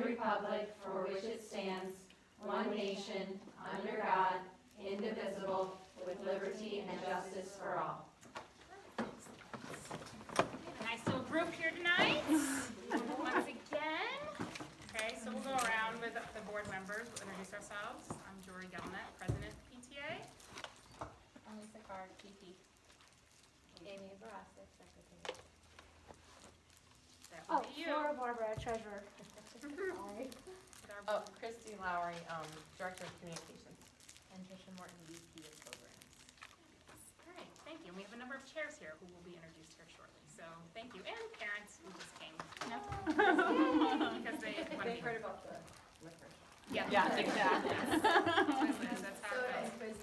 republic for which it stands, one nation, under God, indivisible, with liberty and justice for all. A nice little group here tonight, once again. Okay, so we'll go around with the board members. We'll introduce ourselves. I'm Jory Gelnet, President of PTA. I'm Lisa Carr, VP. Amy Barasek, Secretary. That would be you. Flora Barbara, Treasurer. Sorry. Oh, Christy Lowry, Director of Communications. And Tricia Morton, VP of Programs. All right, thank you. We have a number of chairs here who will be introduced here shortly. So thank you. And parents who just came. Because they've heard about the liquor. Yeah, exactly. That's how it goes.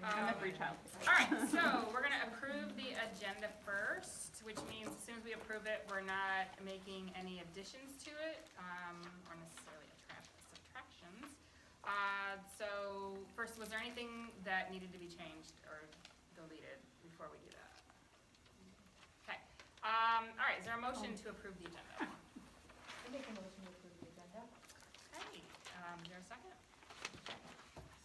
And the free child. All right, so we're going to approve the agenda first, which means as soon as we approve it, we're not making any additions to it, or necessarily subtractions. So first, was there anything that needed to be changed or deleted before we do that? Okay. All right, is there a motion to approve the agenda? I make a motion to approve the agenda. Okay, is there a second?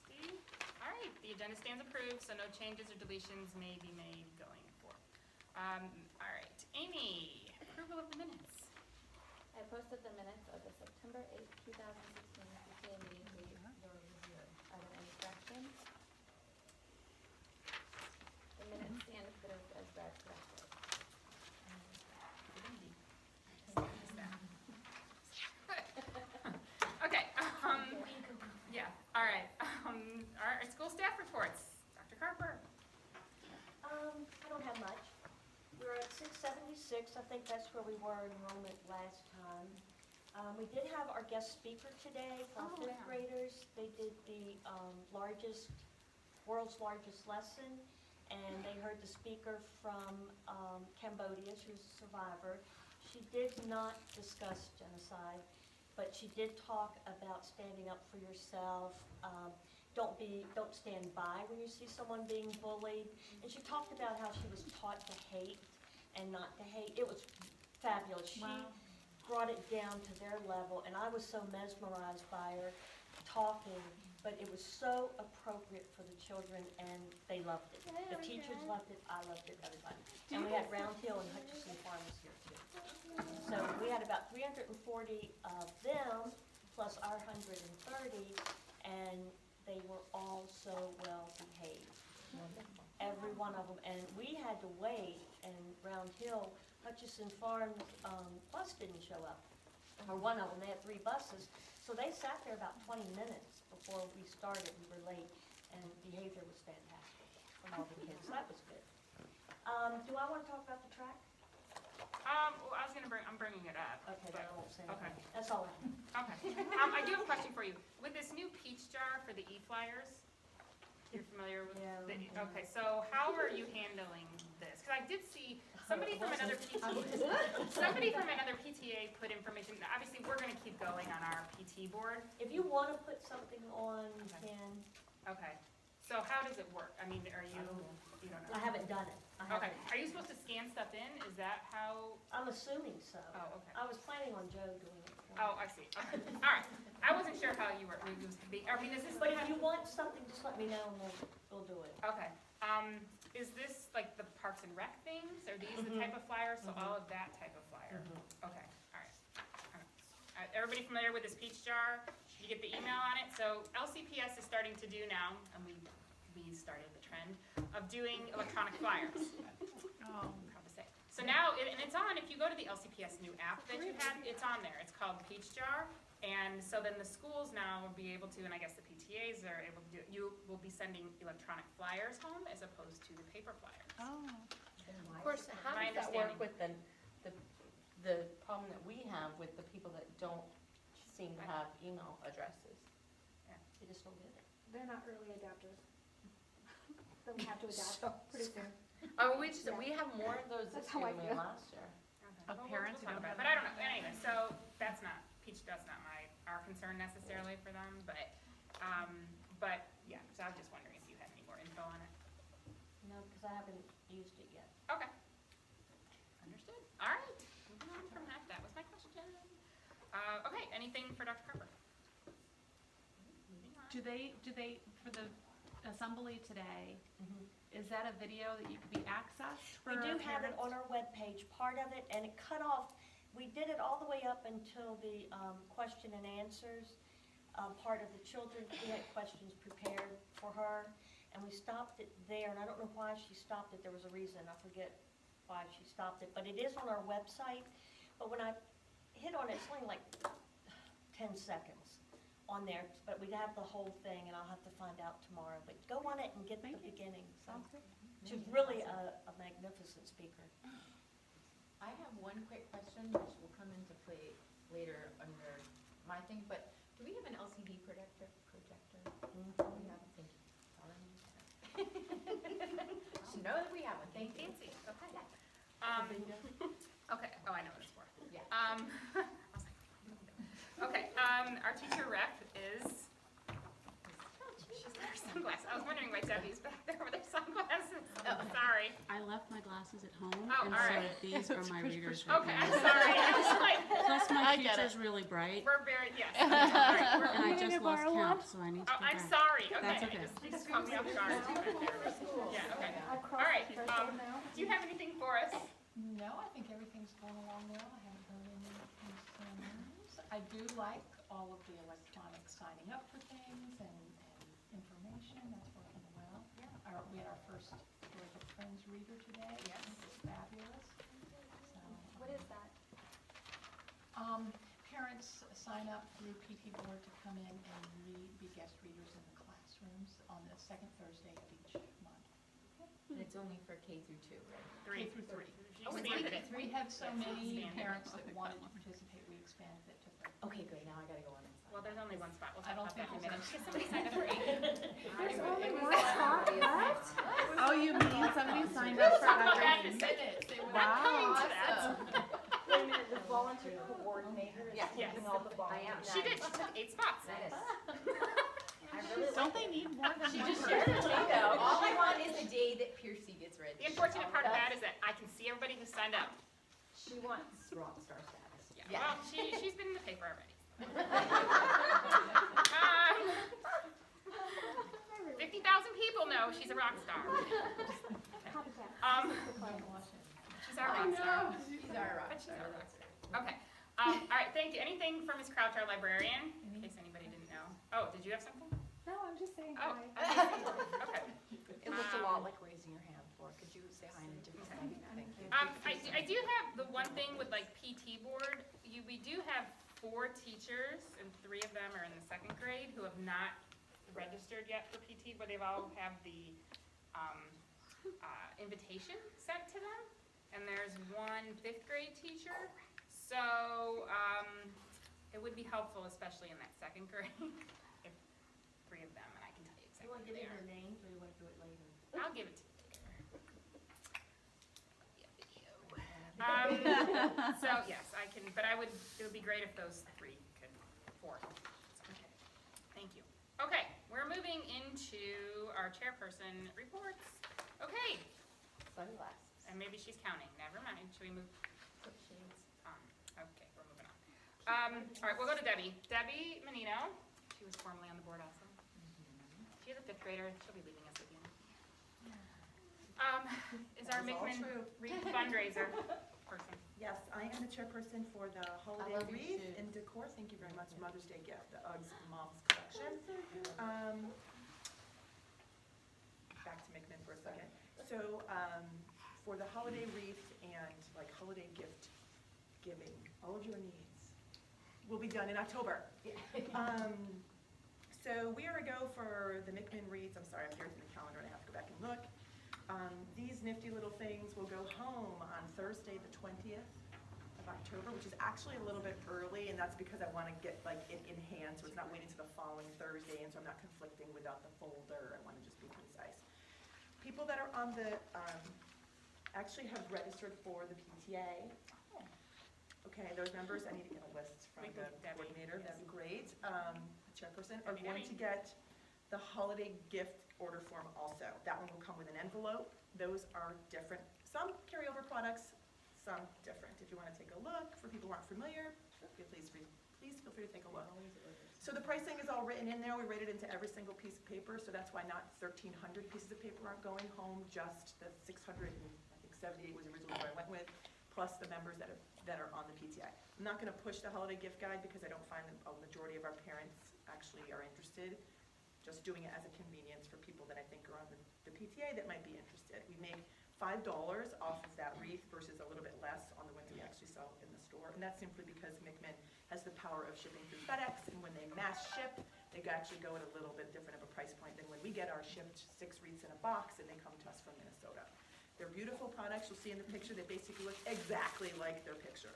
Steve? All right, the agenda stands approved, so no changes or deletions may be made going forward. All right, Amy, approval of the minutes. I posted the minutes of the September 8th, 2016 PTA meeting for your review. Are there any corrections? The minutes stand approved as read corrected. Okay, yeah, all right. Our school staff reports. Dr. Carper. I don't have much. We're at 676. I think that's where we were in enrollment last time. We did have our guest speaker today for our fifth graders. They did the world's largest lesson, and they heard the speaker from Cambodia. She was a survivor. She did not discuss genocide, but she did talk about standing up for yourself. Don't stand by when you see someone being bullied. And she talked about how she was taught to hate and not to hate. It was fabulous. She brought it down to their level, and I was so mesmerized by her talking, but it was so appropriate for the children, and they loved it. The teachers loved it, I loved it, everybody. And we had Round Hill and Hutchinson Farmers here too. So we had about 340 of them, plus our 130, and they were all so well behaved. Every one of them. And we had to wait, and Round Hill, Hutchinson Farms bus didn't show up. Or one of them, they had 3 buses. So they sat there about 20 minutes before we started. We were late, and behavior was fantastic from all the kids. So that was good. Do I want to talk about the track? Well, I'm bringing it up. Okay, then I won't say Okay. anything. That's all I have. Okay. I do have a question for you. With this new peach jar for the e-flyers, you're familiar with okay, so how are you handling this? Because I did see somebody from another PTA put information. Obviously, we're going to keep going on our PT board. If you want to put something on, you Okay. can. Okay. So how does it work? I mean, are you don't know? I haven't done it. Okay. Are you supposed to scan stuff in? Is that how? I'm assuming so. Oh, okay. I was planning on Joe doing it. for me. Oh, I see. Okay. All right. I wasn't sure how you were. I mean, is this? But if you want something, just let me know and we'll do it. Okay. Is this like the Parks and Rec things? Are these the type of flyers? So all of that type of flyer? Okay. All right. Everybody familiar with this peach jar? You get the email on it. So LCPS is starting to do now, and we started the trend of doing electronic flyers. I'm proud to say. So now, and it's on, if you go to the LCPS new app that you had, it's on there. It's called Peach Jar. And so then the schools now will be able to, and I guess the PTAs are able to do it, you will be sending electronic flyers home as opposed to the paper flyers. Oh. Of course, how My does that work understanding. with the problem that we have with the people that don't seem to have email addresses? You just don't get it. They're not early adopters. So we have to adopt pretty soon. Oh, we have more of those this That's how year I than we had feel. last year. Okay. Well, we'll talk about it. But I don't know. Anyway, so that's not our concern necessarily for them, but yeah. So I was just wondering if you had any more info on it. No, because I haven't used it yet. Okay. Understood. All right. Moving on from that. That was my question. Okay, anything for Dr. Carper? Moving on. Do they, for the assembly today, is that a video that you could be accessed for We do have it parents? on our webpage, part of it, and it cut off, we did it all the way up until the question and answers. Part of the children, we had questions prepared for her, and we stopped it there, and I don't know why she stopped it, there was a reason, I forget why she stopped it, but it is on our website. But when I hit on it, it's only like 10 seconds on there, but we'd have the whole thing, and I'll have to find out tomorrow. But go on it and get the Thank you. beginning. Sounds good. She's really a magnificent speaker. I have one quick question, which will come into play later under my thing, but do we have an LCD projector? We have, thank you. All I need to know. Should know that we have one, thank you. Fancy, okay. Okay, oh, I know what it's for. Yeah. I was like, okay, our teacher rep is, she's got her sunglasses. I was wondering why Debbie's back there with her sunglasses. Oh. Sorry. I left my glasses at home, Oh, and all so right. these are my readers right Okay, now. I'm sorry. I was like, Plus, my I get future's really bright, we're very, yes. All right, we're- and I just lost count, so I need to Oh, go I'm back. sorry, okay. That's okay. You just caught me off guard. Yeah, okay. All right, do you have anything for us? No, I think everything's going along well. I haven't heard any concerns. I do like all of the electronic signing up for things and information. That's working well. We had our first Georgia Friends reader today. Yes. It was fabulous. So, What is that? Parents sign up through PT Board to come in and be guest readers in the classrooms on the second Thursday of each month. And it's only for K through 2, right? Three. K through 3. She Oh, it's expanded it. We had so many Expanded. parents that wanted to participate, we expanded it to 30. Okay, good, now I gotta go on and sign. Well, there's only one spot. We'll I talk don't about that in a think minute. there's Somebody signed up for 8. Oh, you mean somebody signed up for Talk about that other? in a second. Wow. I'm coming to that. Wait a minute, the volunteer coordinator is Yes. taking all the volunteers. She did, she took 8 spots. Don't they need more than She one just person? shared it, though. All I want is the day that Piercy gets ready. The unfortunate part of that is that I can see everybody who signed up. She wants rock star status. Yeah, Yeah. well, she's been in the paper already. 50,000 people know she's a rock star. She's our rock star. She's our rock But she's star. our rock star. Okay. All right, thank you. Anything from Ms. Crouch, our librarian, in case anybody didn't know? Oh, did you have something? No, I'm just saying Oh, hi. okay. It looked a lot like raising your hand for, could you say hi in a different way? Thank you. I do have the one thing with like PT board, we do have 4 teachers and 3 of them are in the 2nd grade who have not registered yet for PT, but they've all have the invitation sent to them. And there's one 5th grade teacher, so it would be helpful, especially in that 2nd grade, if 3 of them, and I can tell you Do you want exactly to who give they me are. their names, or you want to do it later? I'll give it to you later. So yes, I can, but it would be great if those 3 could, 4. Okay, thank you. Okay, we're moving into our chairperson reports. Okay, Sunglasses. and maybe she's counting, never mind, should we move? Shades. Okay, we're moving on. All right, we'll go to Debbie. Debbie Menino, she was formerly on the board also. She's a 5th grader, she'll be leaving us again. Is our Mickman Wreath fundraiser person. Yes, I am the chairperson for the holiday love your wreath shoes. and decor. Thank you very much. Mother's Day gift, the Uggs Mom's Collection. Back to McMinn for a second. So, for the holiday wreath and like holiday gift giving, all of your needs will be done in October. So we are a go for the McMinn wreaths. I'm sorry, I'm here in the calendar and I have to go back and look. These nifty little things will go home on Thursday, the 20th of October, which is actually a little bit early, and that's because I want to get like it in hand, so it's not waiting to the following Thursday, and so I'm not conflicting without the folder. I want to just be concise. People that are on the, actually have registered for the PTA. Okay, those members, I need to get a list from We the can, Debbie, coordinator, yes. that'd be great. Chairperson, are Debbie, going to get the holiday gift order form also. That one will come with an envelope. Those are different. Some carryover products, some different. If you want to take a look, for people who aren't familiar, please piece, feel free to take a look. So the pricing is all written in there, we write it into every single piece of paper, so that's why not 1,300 pieces of paper aren't going home, just the 678 was originally what I went with, plus the members that are on the PTA. I'm not gonna push the holiday gift guide because I don't find that a majority of our parents actually are interested. Just doing it as a convenience for people that I think are on the PTA that might be interested. We make $5 off of that wreath versus a little bit less on the ones we actually sell in the store. And that's simply because McMinn has the power of shipping through FedEx, and when they mass ship, they actually go at a little bit different of a price point than when we get our shipped 6 wreaths in a box and they come to us from Minnesota. They're beautiful products. You'll see in the picture, they basically look exactly like their picture.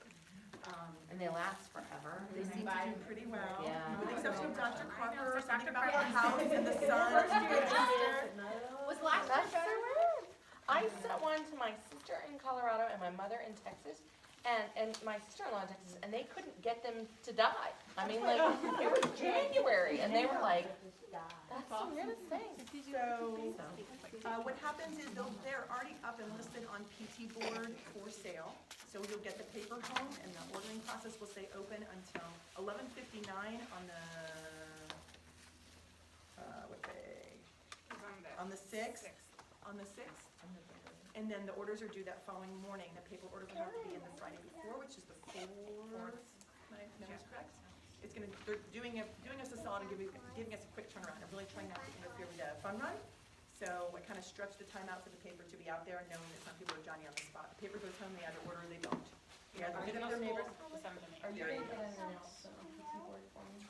And they last forever. They seem to do pretty well. Yeah. With the exception of Dr. Carper, Dr. something about Carper. the house and the sun. Was last year That's so better? weird. I sent one to my sister in Colorado and my mother in Texas, and my sister-in-law in Texas, and they couldn't get them to die. I mean, like, it was January, and they were like, that's the weirdest thing. So, what happens is they're already up and listed on PT board for sale. So you'll get the paper home, and the ordering process will stay open until 11:59 on the, what day? On the 6th. On the 6th. And then the orders are due that following morning. The paper orders will have to be in the Friday before, which is the 4th. My memory's correct. It's gonna, they're doing us a solid and giving us a quick turnaround. I'm really trying not to interfere with the fun run. So I kind of stretch the time out for the paper to be out there, knowing that some people are Johnny on the spot. The paper goes home, they either order or they don't. They either hit up their neighbors. Are you gonna get an announcement on PT board for me?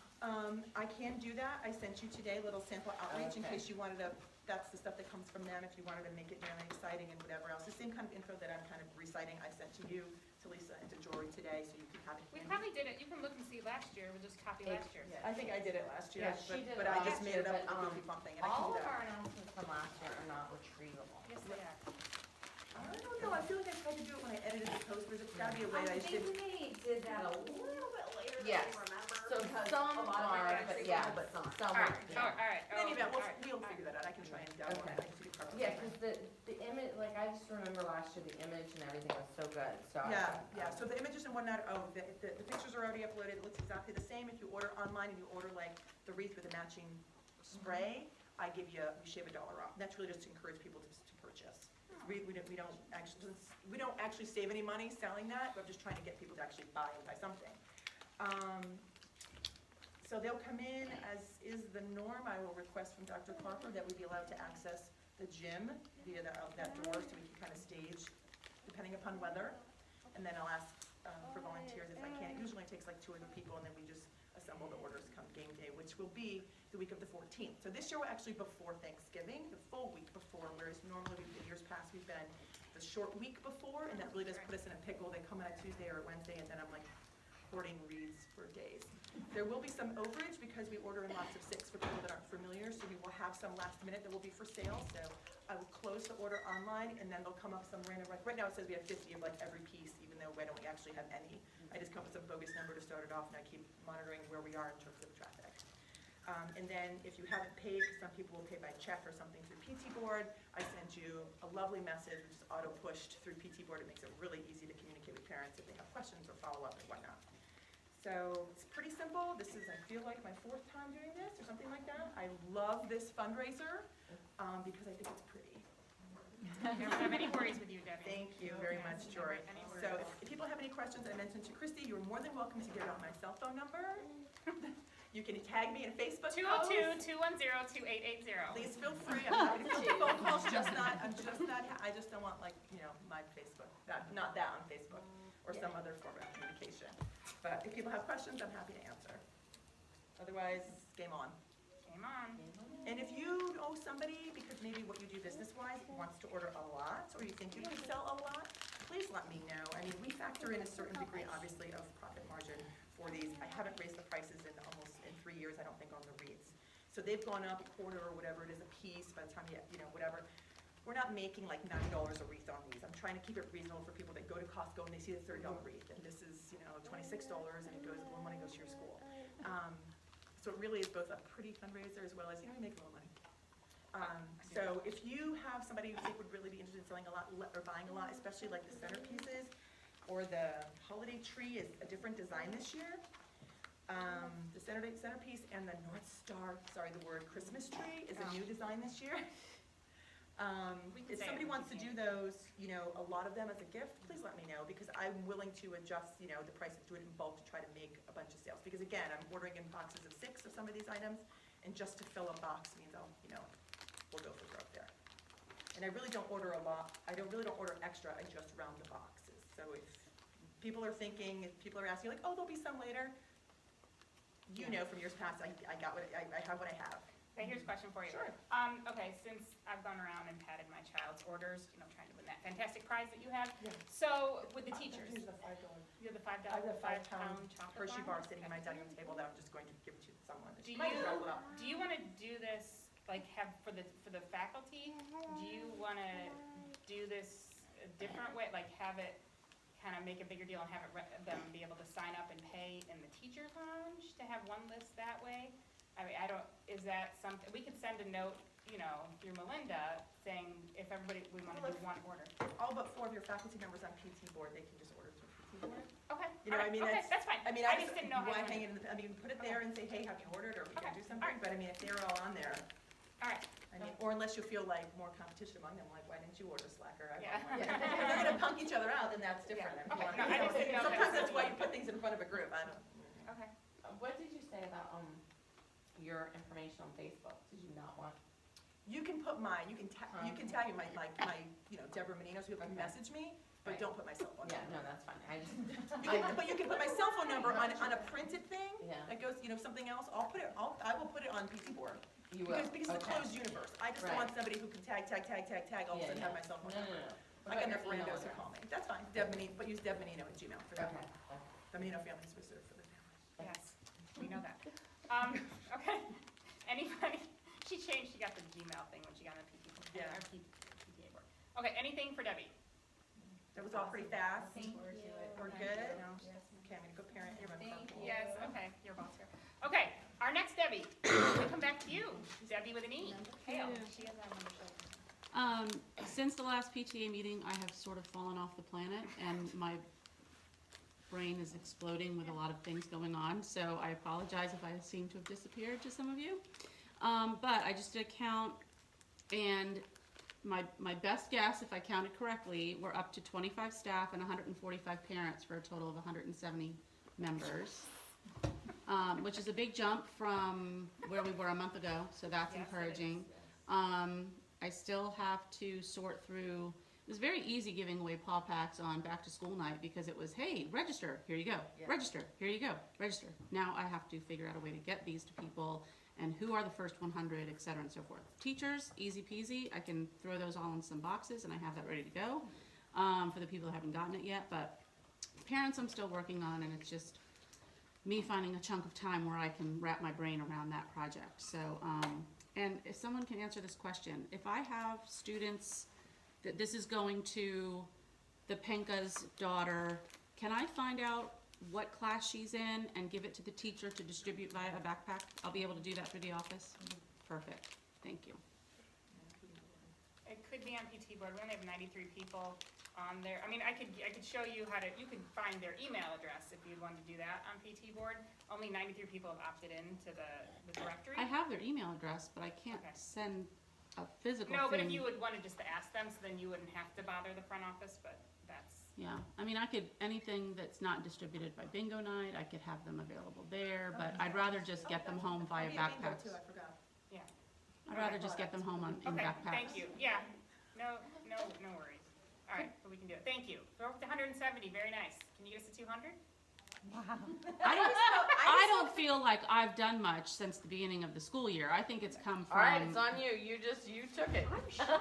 I can do that. I sent you today a little sample outreach in case you wanted to, that's the stuff that comes from them, if you wanted to make it really exciting and whatever else. The same kind of info that I'm kind of reciting, I sent to you, to Lisa, and to Jory today, so you can have it. We handy. probably did it, you can look and see last year, we'll just copy last year's. I think I did it last year, Yeah, she did but it I just last made it year, up but, with the goofy bump thing, and I can All do of that. our announcements from last year are not retrievable. Yes, they are. I don't know, I feel like I tried to do it when I edited the posters, it's gotta be a way that I should. they did that a little bit later Yes. So some are, but yeah, some All are. right, all right. In any event, all right. we'll figure that out, I can try and download Okay. it, I can see the Yeah, because the image, like, I just remember last year, the image and everything was so good, so. Yeah, so the images and whatnot, the pictures are already uploaded, it looks exactly the same. If you order online and you order like the wreath with a matching spray, we shave $1 off. And that's really just to encourage people to purchase. We don't actually save any money selling that, but I'm just trying to get people to actually buy something. So they'll come in, as is the norm. I will request from Dr. Carper that we be allowed to access the gym via that door, so we can kind of stage, depending upon weather. And then I'll ask for volunteers if I can. It usually takes like 2 other people, and then we just assemble the orders come game day, which will be the week of the 14th. So this year we're actually before Thanksgiving, the full week before, whereas normally in years past we've been the short week before, and that really does put us in a pickle. They come in on a Tuesday or a Wednesday, and then I'm like hoarding wreaths for days. There will be some overage because we order in lots of 6 for people that aren't familiar, so we will have some last minute that will be for sale. So I will close the order online, and then they'll come up some random, right now it says we have 50 of like every piece, even though I don't actually have any. I just come up with some bogus number to start it off, and I keep monitoring where we are in terms of traffic. And then if you haven't paid, because some people will pay by check or something through PT board, I sent you a lovely message, which is auto-pushed through PT board. It makes it really easy to communicate with parents if they have questions or follow-up and whatnot. So it's pretty simple. This is, I feel like, my 4th time doing this or something like that. I love this fundraiser because I think it's pretty. I don't have any worries with you, Debbie. Thank you very much, Jory. So if people have any questions, I mentioned to Christy, you're more than welcome to give out my cell phone number. You can tag me in Facebook posts. 202-210-2880. Please feel free. I'm happy to take phone calls, I just don't want like, my Facebook, not that on Facebook or some other form of communication. But if people have questions, I'm happy to answer. Otherwise, game on. Game on. And if you know somebody, because maybe what you do business-wise wants to order a lot, or you think you can sell a lot, please let me know. I mean, we factor in a certain degree, obviously, of profit margin for these. I haven't raised the prices in 3 years, I don't think, on the wreaths. So they've gone up a quarter or whatever it is a piece by the time whatever. We're not making like $9 a wreath on these. I'm trying to keep it reasonable for people that go to Costco and they see the $30 wreath, and this is, $26, and it goes, the money goes to your school. So it really is both a pretty fundraiser as well as, we make a little money. So if you have somebody who you think would really be interested in selling a lot or buying a lot, especially like the centerpieces, or the holiday tree is a different design this year, The centerpiece and the North Star, Christmas tree is a new design this year. We can If say somebody it, wants to we do can. those, a lot of them as a gift, please let me know, because I'm willing to adjust, the price of doing it in bulk to try to make a bunch of sales. Because again, I'm ordering in boxes of 6 of some of these items, and just to fill a box means we'll go for growth there. And I really don't order a lot, I really don't order extra, I just round the boxes. So if people are thinking, if people are asking, like, oh, there'll be some later, from years past, I got what, I have what I have. Okay, here's a question for you. Sure. Okay, since I've gone around and patted my child's orders, trying to win that fantastic prize that you have. Yeah. So, with the teachers, Here's the $5. you're the I have a 5 5-pound pound chocolate Hershey bar? bar sitting at my dining room table that I'm just going to give to someone. Do Might as you- well roll it up. Do you wanna do this, like, have, for the faculty, do you wanna do this a different way, like, have it kind of make a bigger deal and have them be able to sign up and pay in the teacher's lounge to have one list that way? I mean, is that something, we could send a note, through Melinda saying if everybody, we wanna do one order. If all but 4 of your faculty members on PT board, they can just order through PT board. Okay, I mean, okay, that's fine. I just didn't know how why you hang wanted. it put it there and say, hey, have you ordered, or we can Okay, do something, alright. but I mean, if they're all on there, All right, or unless you feel like more competition among them, like, why didn't you order slacker? Yeah. If they're gonna punk each other out, then that's different. Yeah. If you Okay, want- no, I just didn't know if Sometimes that was that's why you something- put things in front of a group, I don't. okay. What did you say about, your information on Facebook? Did you not want? You can put mine, you can tag me, my, Deborah Meninos, who have Okay. messaged me, but Right. don't put my cell phone Yeah, number. no, that's fine. I just, But you can put my cell phone number on a printed thing, yeah, that goes, something else, I will put it on PT board. you will. Because it's a Okay. closed universe, I just don't Right. want somebody who can tag, all of a Yeah, sudden yeah. have my cell phone No, number. no, no. I got enough randos who call me, that's fine, but use Deb Menino at Gmail for that. Okay. The Menino family is reserved for the family. Yes, we know that. Okay, anybody, she got the Gmail thing when she got on the Yeah. PTA board. Okay, anything for Debbie? That was all pretty fast, Thank you. we're good? No? Okay, I'm gonna go parent, you're Thank uncomfortable. you. Yes, okay, your boss here. Okay, our next Debbie, we come back to you, Debbie with an E. Hale. She has that on her shoulder. Since the last PTA meeting, I have sort of fallen off the planet, and my brain is exploding with a lot of things going on, so I apologize if I seem to have disappeared to some of you. But I just did a count, and my best guess, if I counted correctly, we're up to 25 staff and 145 parents for a total of 170 members, which is a big jump from where we were a month ago, so that's Yes, it encouraging. I still have to sort through, it was very easy giving away paw packs on back to school night because it was, hey, register, here you go, Yeah. register, here you go, register. Now I have to figure out a way to get these to people and who are the first 100, et cetera, and so forth. Teachers, easy peasy, I can throw those all in some boxes and I have that ready to go for the people that haven't gotten it yet, but parents I'm still working on, and it's just me finding a chunk of time where I can wrap my brain around that project. So, and if someone can answer this question, if I have students that this is going to the Penka's daughter, can I find out what class she's in and give it to the teacher to distribute via a backpack? I'll be able to do that through the office? Perfect, thank you. It could be on PT board, we only have 93 people on there. I mean, I could show you how to, you could find their email address if you'd want to do that on PT board. Only 93 people have opted in to the directory. I have their email address, but I can't Okay. send a physical thing. No, but if you would want to just to ask them, so then you wouldn't have to bother the front office, but that's, Yeah, I mean, I could, anything that's not distributed by bingo night, I could have them available there, but I'd rather just get them home via Maybe a bingo backpacks. too, I forgot. yeah. I'd rather just get them home in Okay, backpacks. thank you, yeah, no worries. All right, but we can do it, thank you. We're up to 170, very nice. Can you get us to 200? I don't feel like I've done much since the beginning of the school year. I think it's come from. All right, it's on you. You took it.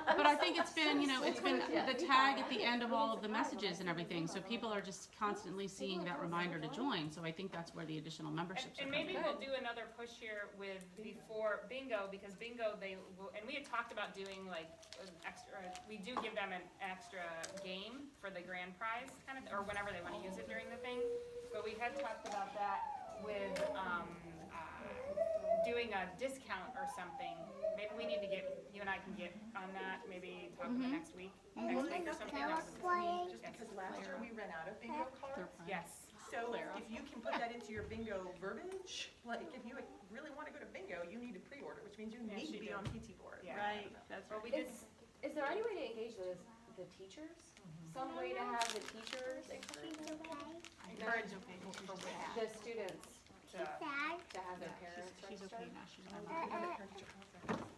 But I think it's been, it's been Yeah. the tag at the end of all of the messages and everything, so people are just constantly seeing that reminder to join, so I think that's where the additional memberships are And coming. maybe we'll do another push here with before bingo, because bingo, and we had talked about doing like an extra, we do give them an extra game for the grand prize, kind of, or whenever they want to use it during the thing. But we had talked about that with, doing a discount or something. Maybe we need to you and I can get on that, maybe talk about Mhm. next week or something. That was- Just because last year we ran out of bingo cards, Yes, So if you can put that into your bingo verbiage, like if you really want to go to bingo, you need to pre-order, which means you Yeah, need she to be did. on PT board. Yeah. Right, that's Well, right. we did, Is there any way to engage the teachers? Some way to have the teachers encourage encourage the students to, to have their parents She's register? okay now, she's on my.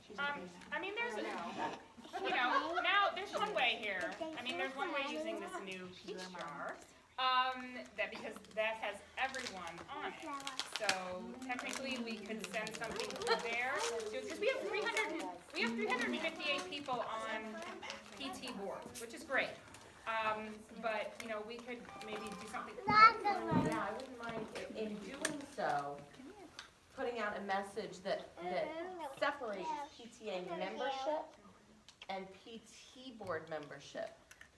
She's okay now. I mean, there's, now, there's one way here. I mean, there's one way using this new peach jar. That because that has everyone on it. So technically, we could send something through there. Because we have 358 people on PT board, which is great. But, we could maybe do something. Yeah, I wouldn't mind in doing so, putting out a message that separates PTA membership and PT board membership.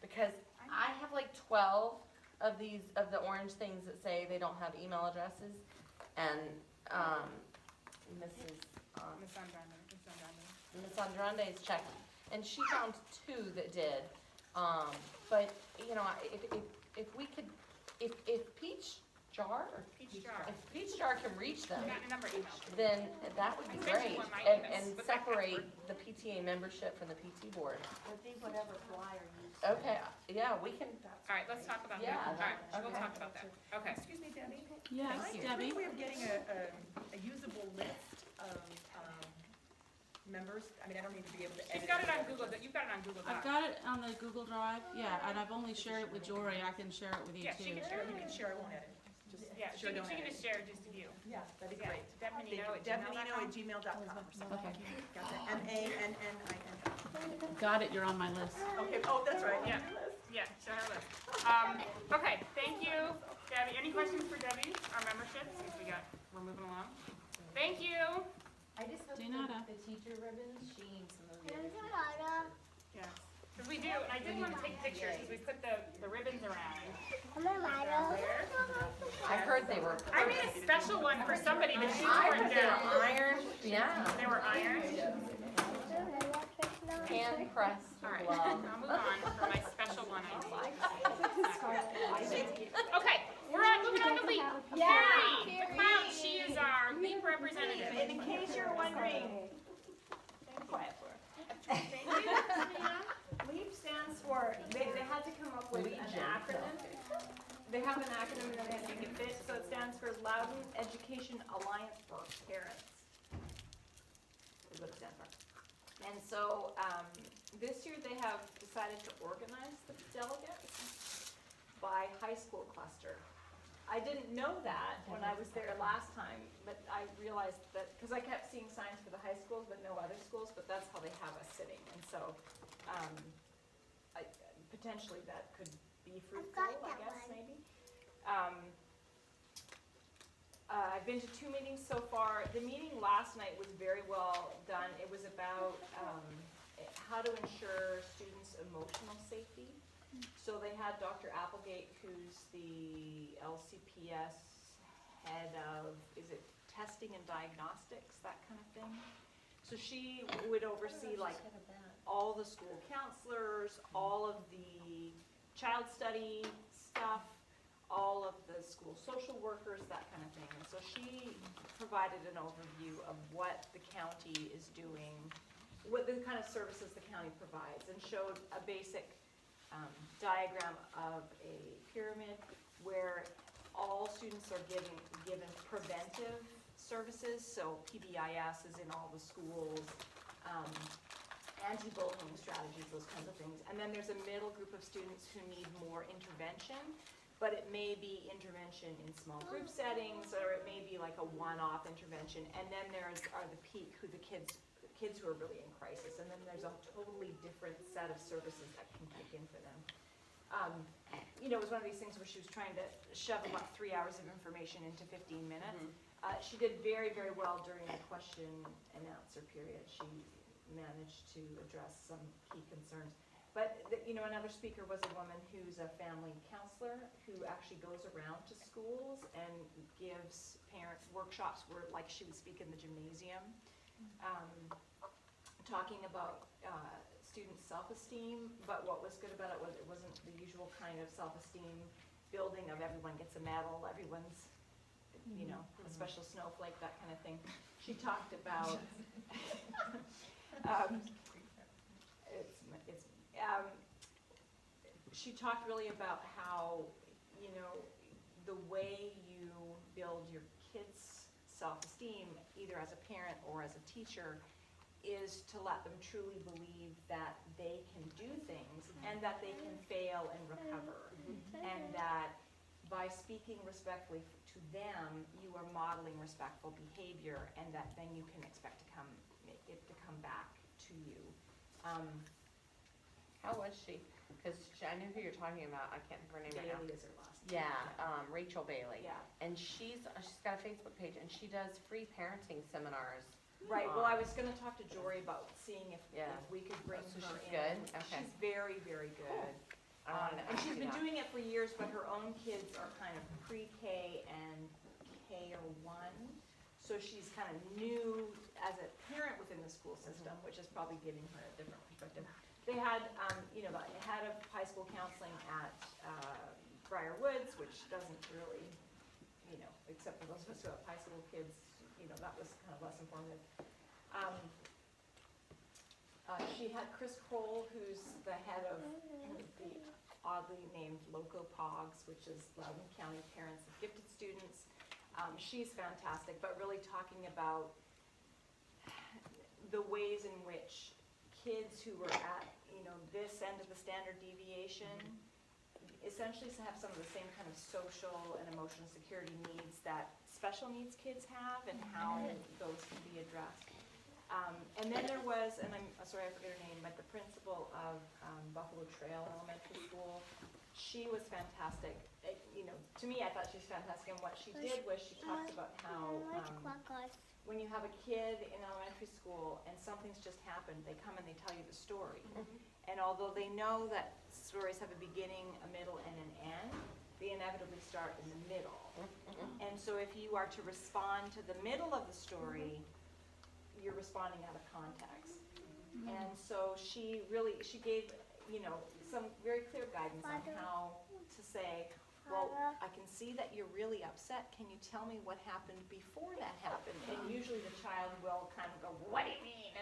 Because I have like 12 of the orange things that say they don't have email addresses, and Miss Andrade is checked, and she found 2 that did. But if we could, if Peach Jar can reach them, Got a number emailed. then that would be I mentioned great, what my and email is, but separate the PTA membership from the PT board. I think whatever flyer you. Okay, yeah, we can, All right, let's talk about that. Yeah, All right, we'll okay. talk about that. Okay. Excuse me, Debbie? Yes, Am I Debbie? way of getting a usable list of members? I mean, I don't need to be able to edit. She's got it on Google, you've got it on Google I've Docs. got it on the Google Drive, yeah, and I've only shared it with Jory, I can share it with you Yeah, she too. can share it. You can share, I won't edit. Just Yeah, she sure can, don't she can edit. just share it just to view. Yeah, that'd be Yeah, great. Deb Thank you. Menino at DebMenino@gmail.com. Okay, Got that, MANNIN. got it, you're on my list. Okay, oh, that's right. Yeah. Yeah, show her list. Okay, thank you, Debbie. Any questions for Debbie, our membership, since we're moving along? Thank you. I just hope De nada. the teacher ribbons sheen some of the other teachers. Yeah, because we do, and I did want to take pictures, because we put the ribbons around. I heard they were. I made a special one for somebody that she I tore heard they down. were iron, yeah, They were ironed. hand pressed All right, glove. I'll move on for my special one I made. Okay, moving on to LEAP. Carrie, the clown, she is our LEAP representative. And in case you're wondering, stay quiet for LEAP stands for, they had to come up with an acronym. They have an acronym and then they had to make it fit, so it stands for Loudon Education Alliance for Parents. Is what it stands for. And so, this year they have decided to organize the delegates by high school cluster. I didn't know that when I was there last time, but I realized that, because I kept seeing signs for the high schools, but no other schools, but that's how they have us sitting. And so, potentially that could be fruitful, I guess, maybe. I've been to 2 meetings so far. The meeting last night was very well done. It was about how to ensure students' emotional safety. So they had Dr. Applegate, who's the LCPS head of, is it testing and diagnostics, that kind of thing? So she would oversee like all the school counselors, all of the child study stuff, all of the school social workers, that kind of thing. And so she provided an overview of what the county is doing, what the kind of services the county provides, and showed a basic diagram of a pyramid where all students are given preventive services, so PBIS is in all the schools, anti-bullying strategies, those kinds of things. And then there's a middle group of students who need more intervention, but it may be intervention in small group settings, or it may be like a one-off intervention. And then are the peak, who the kids who are really in crisis. And then there's a totally different set of services that can kick in for them. It was one of these things where she was trying to shove about 3 hours of information into 15 minutes. She did very, very well during the question and answer period. She managed to address some key concerns. But, another speaker was a woman who's a family counselor who actually goes around to schools and gives parent workshops where, like, she would speak in the gymnasium, talking about student self-esteem, but what was good about it was it wasn't the usual kind of self-esteem building of everyone gets a medal, everyone's, you know, a special snowflake, that kind of thing. She talked about, she talked really about how, you know, the way you build your kids' self-esteem, either as a parent or as a teacher, is to let them truly believe that they can do things and that they can fail and recover. And that by speaking respectfully to them, you are modeling respectful behavior, and that then you can expect it to come back to you. How was she? Because I knew who you're talking about. I can't think of her name right now. Bailey is her last name. Yeah, Rachel Bailey. Yeah. And she's got a Facebook page, and she does free parenting seminars. Right, well, I was gonna talk to Jory about seeing if Yeah. we could bring So her she's in. good? Okay. She's very, very good. I wanted to And ask she's you been that. doing it for years, but her own kids are kind of pre-K and K or 1. So she's kind of new as a parent within the school system, which is probably giving her a different perspective. They had, you know, the head of high school counseling at Briar Woods, which doesn't really, you know, except for those of us who have high school kids, you know, that was kind of less informative. She had Chris Kroll, who's the head of the oddly named Loco Pogs, which is Loudoun County Parents of Gifted Students. She's fantastic, but really talking about the ways in which kids who were at, you know, this end of the standard deviation essentially have some of the same kind of social and emotional security needs that special needs kids have, and how those can be addressed. And then there was, and I'm sorry I forget her name, but the principal of Buffalo Trail Elementary School. She was fantastic. You know, to me, I thought she was fantastic. And what she did was she talked about how when you have a kid in elementary school and something's just happened, they come and they tell you the story. And although they know that stories have a beginning, a middle, and an end, they inevitably start in the middle. And so if you are to respond to the middle of the story, you're responding out of context. And so she gave, you know, some very clear guidance on how to say, well, I can see that you're really upset. Can you tell me what happened before that happened? And usually the child will kind of go, what do you mean?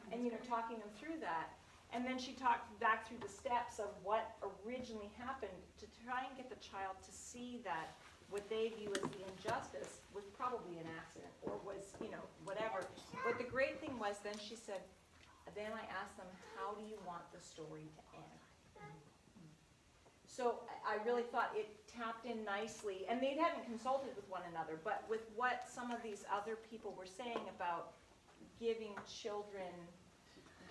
And you know, talking them through that. And then she talked back through the steps of what originally happened to try and get the child to see that what they view as the injustice was probably an accident or was, you know, whatever. But the great thing was then she said, then I asked them, how do you want the story to end? So I really thought it tapped in nicely, and they hadn't consulted with one another, but with what some of these other people were saying about giving children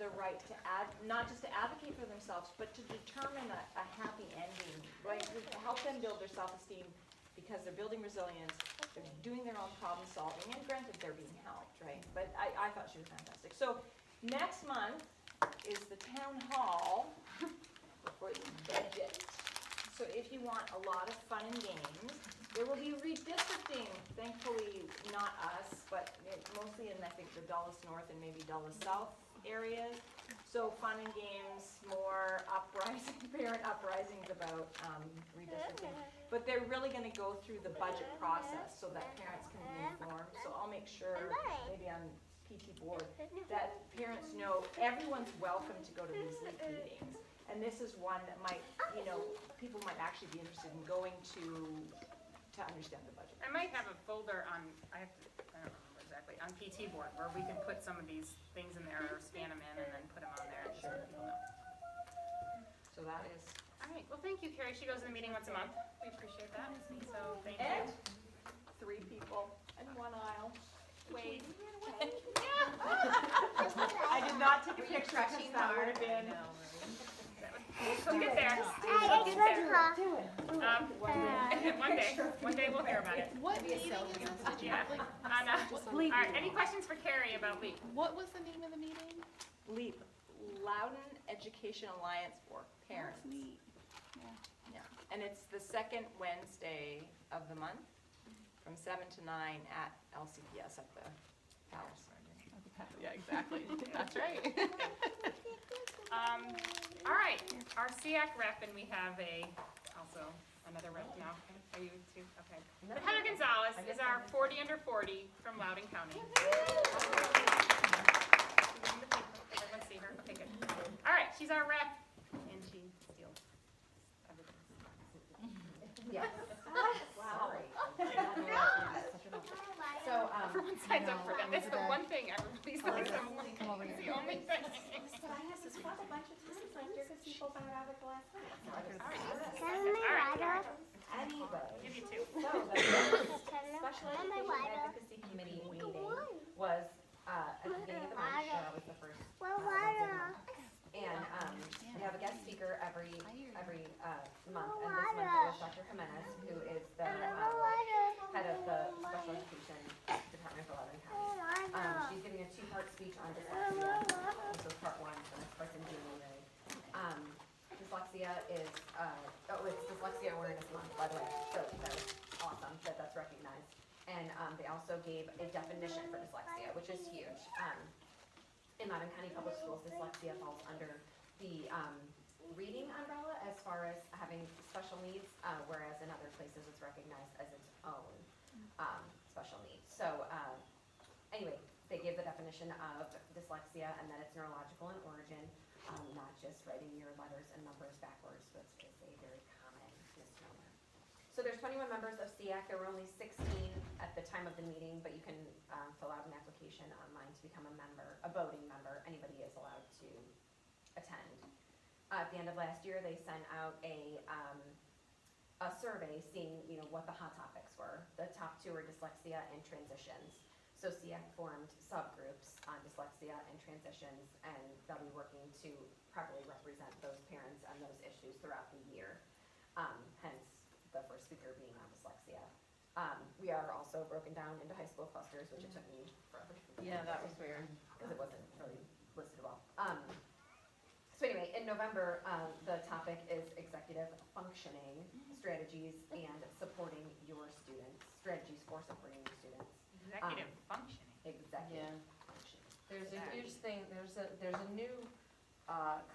the right to not just to advocate for themselves, but to determine a happy ending, right? To help them build their self-esteem because they're building resilience, they're doing their own problem solving, and granted they're being helped, right? But I thought she was fantastic. So next month is the town hall for the budget. So if you want a lot of fun and games, there will be redistricting. Thankfully, not us, but mostly in, I think, the Dulles North and maybe Dulles South areas. So fun and games, more uprising, parent uprisings about redistricting. But they're really going to go through the budget process so that parents can be informed. So I'll make sure, maybe on PT board, that parents know everyone's welcome to go to these LEAP meetings. And this is one that might, you know, people might actually be interested in going to understand the budget. I might have a folder on, I don't remember exactly, on PT board where we can put some of these things in there or scan them in and then put them on there and just so people know. So that is. All right, well, thank you, Carrie. She goes to the meeting once a month. We appreciate that, so thank you. And 3 people and 1 aisle. Wade. I did not take a picture because that would have been. We'll get there. We'll get there. One day we'll hear about it. What meeting is this? Did you Yeah. like? All right, any questions for Carrie about LEAP? What was the name of the meeting? LEAP, Loudoun Education Alliance for Parents. That's neat. Yeah, and it's the second Wednesday of the month from 7 to 9 at LCPS at the Palace. Yeah, exactly. That's right. All right, our SEAC rep, and we have also Another rep, no? Are you too? Okay. But Heather Gonzalez is our 40 under 40 from Loudoun County. Everyone see her? Okay, good. All right, she's our rep, and she steals everything. Yes. Wow. So, Everyone signs up for that. That's the one thing everybody signs up for. It's the only thing. this was a bunch of pieces like your people found out at the last minute. So I just- All right. Anyway, Give you two. so the Special Education Advocacy Committee meeting was, at the beginning of the month, that was the first. Wednesday of the month. And, we have a guest speaker every month, and this month it was Dr. Jimenez, who is the, head of the Special Education Department for Loudoun County. She's giving a two-part speech on dyslexia. This was part one, the next part's in January. Dyslexia is, it's Dyslexia Awareness Month, by the way, so that was awesome that that's recognized. And, they also gave a definition for dyslexia, which is huge. In Loudoun County Public Schools, dyslexia falls under the, reading umbrella as far as having special needs, whereas in other places it's recognized as its own, special needs. So, anyway, they gave the definition of dyslexia and that it's neurological in origin, not just writing your letters and numbers backwards, which is a very common misnomer. So there's 21 members of SEAC. There were only 16 at the time of the meeting, but you can fill out an application online to become a member, a voting member. Anybody is allowed to attend. At the end of last year, they sent out a survey seeing, what the hot topics were. The top two are dyslexia and transitions. So SEAC formed subgroups on dyslexia and transitions, and they'll be working to properly represent those parents and those issues throughout the year. Hence, the first speaker being on dyslexia. We are also broken down into high school clusters, which it took me forever to figure out. Yeah, that was weird. Because it wasn't really listed well. So anyway, in November, the topic is executive functioning strategies and supporting your students, strategies for supporting your students. Executive functioning. Executive Yeah. functioning. There's a huge thing, there's a new,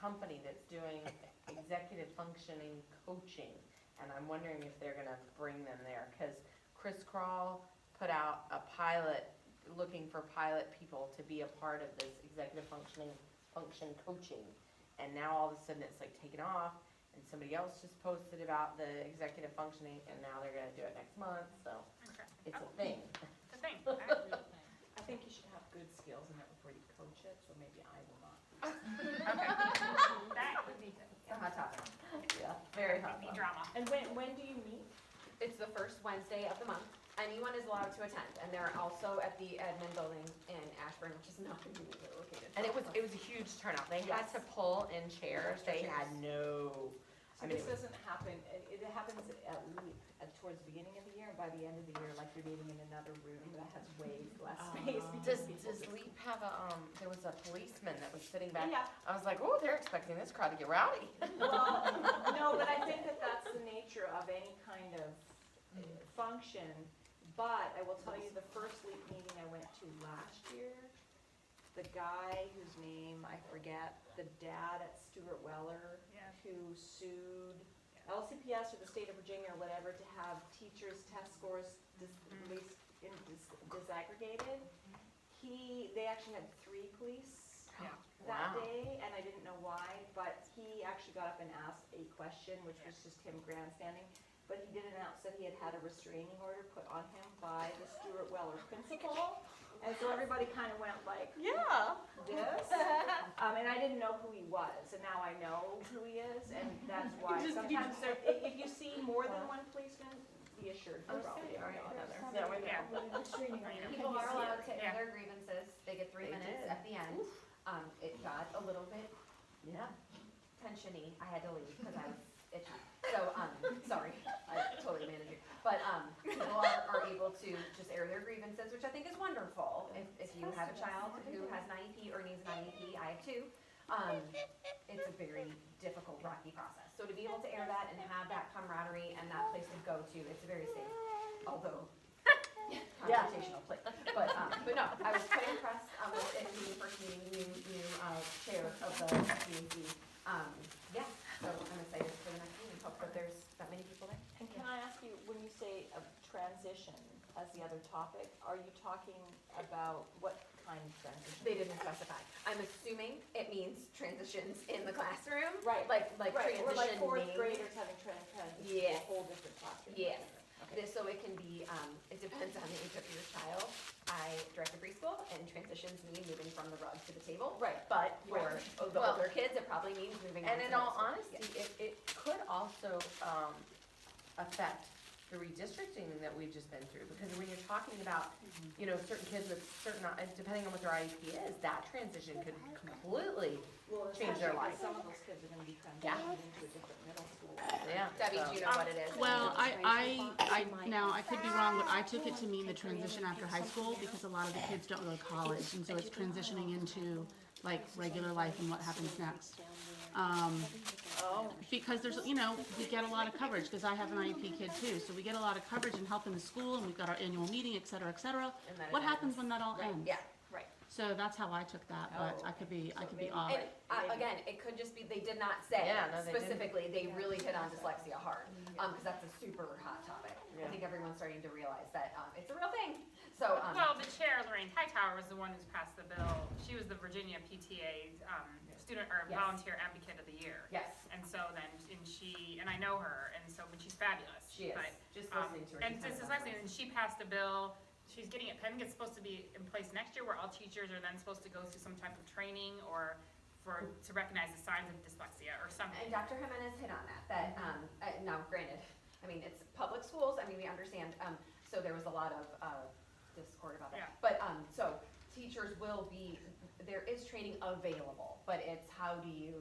company that's doing executive functioning coaching, and I'm wondering if they're gonna bring them there, cause Chris Kroll put out a pilot, looking for pilot people to be a part of this executive function coaching. And now all of a sudden it's like taken off, and somebody else just posted about the executive functioning, and now they're gonna do it next month, so Interesting. it's a thing. The thing. I think you should have good skills in it before you coach it, so maybe I will not. Okay. That would be good. It's a hot topic. Yeah, very hot Be topic. drama. And when do you meet? It's the first Wednesday of the month. Anyone is allowed to attend, and they're also at the admin building in Ashburn, which is not conveniently located. And it was a huge turnout, they had to pull in chairs, they had no, So this doesn't happen, it happens towards the beginning of the year, and by the end of the year, like you're meeting in another room that has way less space. Does LEAP have there was a policeman that was sitting back, Yeah. I was like, oh, they're expecting this crowd to get rowdy. Well, no, but I think that that's the nature of any kind of function. But I will tell you, the first LEAP meeting I went to last year, the guy whose name I forget, the dad at Stuart Weller, Yeah. who sued LCPS or the state of Virginia or whatever to have teachers' test scores disaggregated. They actually had 3 police Yeah. that Wow. day, and I didn't know why, but he actually got up and asked a question, which was just him grandstanding. But he did announce that he had had a restraining order put on him by the Stuart Weller principal. And so everybody kind of went like, yeah, this. And I didn't know who he was, and now I know who he is, and that's why sometimes if you see more than one policeman, be assured you probably are another. Yeah, we know. Yeah. People are allowed to Yeah. air their grievances. They get 3 They minutes did. at the end. It got a little bit Yeah. tensiony. I had to leave because I was itchy. So, sorry, I totally managed it. But, people are able to just air their grievances, which I think is wonderful. If you have a child who has an IEP or needs an IEP, I have 2. It's a very difficult, rocky process. So to be able to air that and have that camaraderie and that place to go to, it's very safe, although confrontational place. But no, I was quite impressed with it being the first meeting, new chair of the SBAC. Yeah, so I'm excited for the next meeting. Hope that there's that many people there. And the other topic, are you talking about what kind of transition? They didn't specify. I'm assuming it means transitions in the classroom. Right. Like Right, transition or like fourth names. graders having transition to a Yes. whole different classroom. Yes. Okay. So it can be, it depends on the age of your child. I direct a preschool, and transitions mean moving from the rug to the table. Right. But for the Well- older kids, it probably means moving on And to in middle all school. honesty, it could also, affect the redistricting that we've just been through, because when you're talking about, you know, certain kids with certain, depending on what their IEP is, that transition could completely, Well, change their especially life. 'cause some of those kids are gonna be Yeah. transitioned into a different middle school. yeah. Debbie, so- do you know what it is? Well, now, I could be wrong, but I took it to mean the transition after high school, because a lot of the kids don't go to college, and so it's transitioning into, like, regular life and what happens next. Because there's, you know, we get a lot of coverage, because I have an IEP kid too, so we get a lot of coverage and help in the school, and we've got our annual meeting, et cetera, et cetera. And then it What happens ends. when that all ends? Yeah, right. So that's how I took that, but I could be off. And, again, it could just be, they did not say Yeah, no, they didn't. specifically, they really hit on dyslexia hard, because that's a super hot topic. I think everyone's starting to realize that, it's a real thing, so, Well, the chair, Lorraine Hightower, was the one who's passed the bill. She was the Virginia PTA, student or Yes. volunteer advocate of the year. yes, And so then, and I know her, and so, but she's fabulous. she is, But, just um, listening to her. And she's this is fantastic. actually, and she passed a bill, she's getting it, I think it's supposed to be in place next year, where all teachers are then supposed to go through some type of training or to recognize the signs of dyslexia or something. And Dr. Jimenez hit on that, now granted, I mean, it's public schools, I mean, we understand, so there was a lot of, discord about that. Yeah. But, so, teachers will be, there is training available, but it's how do you,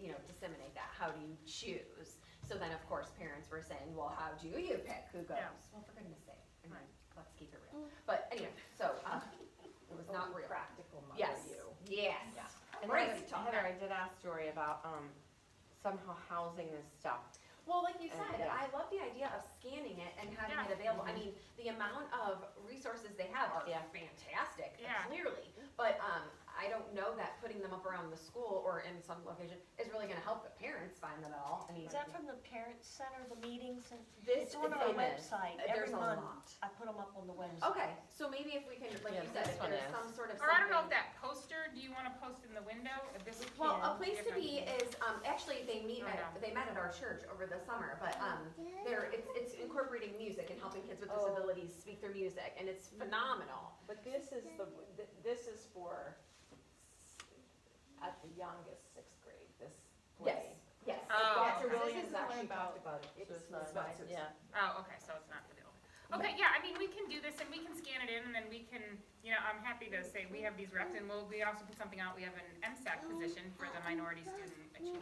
you know, disseminate that, how do you choose? So then, of course, parents were saying, well, how do you pick who goes? Yeah. Well, for goodness sake, I mean, Right. let's keep it real. But anyway, so, it was not real. Practical mother Yes, you. yes. And Crazy Heather, talk. Heather, I did ask Jory about, somehow housing this stuff. Well, like you And, said, yeah. I love the idea of scanning it and having Yeah. it available. I mean, the amount of resources they have are Yeah. fantastic, Yeah. clearly. But I don't know that putting them up around the school or in some location is really gonna help the parents find them at all. I mean, Is that from the parent center, the meetings, and this it's on our it is. website, every There's a month, lot. I put them up on the website. Okay, so maybe if we can, like Yeah, you said, this if one there's is. some sort of Or I don't know if something. that poster, do you wanna post in the window? This Well, a Yeah. place to be is, actually, they meet Oh, at, no. they met at our church over the summer, but, it's incorporating music and helping kids with Oh. disabilities speak their music, and it's phenomenal. But this is this is for at the youngest sixth grade, this play. Yes. Oh. Dr. Okay. Williams actually talked about it. It's Suicide. about suicide. Yeah. Oh, okay, so it's not for the older. Okay, yeah, I mean, we can do this and we can scan it in and then we can, you know, I'm happy to say we have these reps and we also put something out, we have an MSAC position for the Minority Student Achievement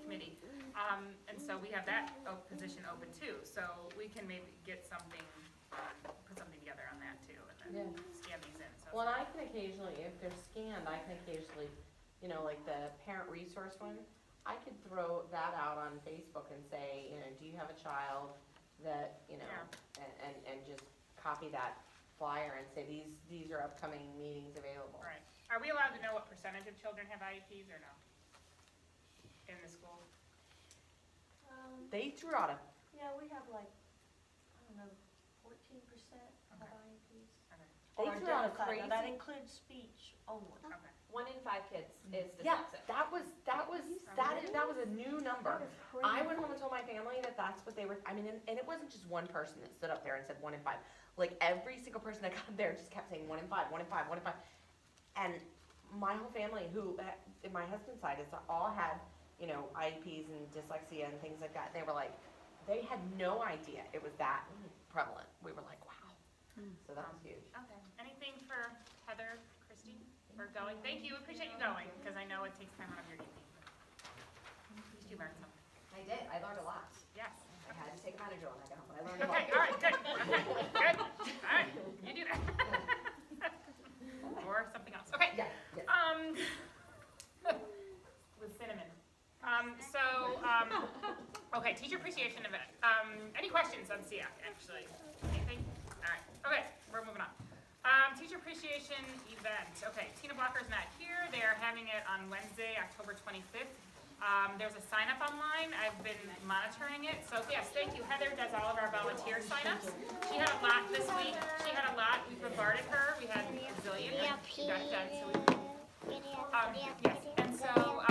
Committee. And so we have that position open too, so we can maybe get something, put something together on that too and then scan these in, so. Well, and I can occasionally, if they're scanned, I can occasionally, you know, like the parent resource one, I could throw that out on Facebook and say, you know, do you have a child that, you know, and just copy that flyer and say, these are upcoming meetings available. Right. Are we allowed to know what percentage of children have IEPs or no? In the school? They threw out a, Yeah, we have like, I don't know, 14% of Okay. IEPs. they Or threw out a identified. Now, that crazy. includes speech only. Okay. 1 in 5 kids is Yeah, dyslexic. that was a new number. I went home and told my family that that's what they were, I mean, and it wasn't just one person that stood up there and said 1 in 5. Like, every single person that got there just kept saying 1 in 5, 1 in 5, 1 in 5. And my whole family, who, in my husband's side, is all had, you know, IEPs and dyslexia and things like that. And they were like, they had no idea it was that prevalent. We were like, wow. So that was huge. Okay. Anything for Heather, Christy, for going? Thank you, appreciate you going, because I know it takes time out of your evening. At least you learned something. I did, I learned a lot. Yes. I had to take Benadryl when I got home, but I learned a lot. Okay, all right, good. Okay, good. All right, you do that. Or something else. Okay. Yeah, yes. With cinnamon. Okay, teacher appreciation event. Any questions on SEAC, actually? Anything? All right, okay, we're moving on. Teacher appreciation event. Okay, Tina Blocker's not here. They are having it on Wednesday, October 25th. There's a sign up online. I've been monitoring it. So yes, thank you. Heather does all of our volunteer signups. She had a lot this week. She had a lot. We bombarded her. We had a zillion. She got it done. So yes. And so,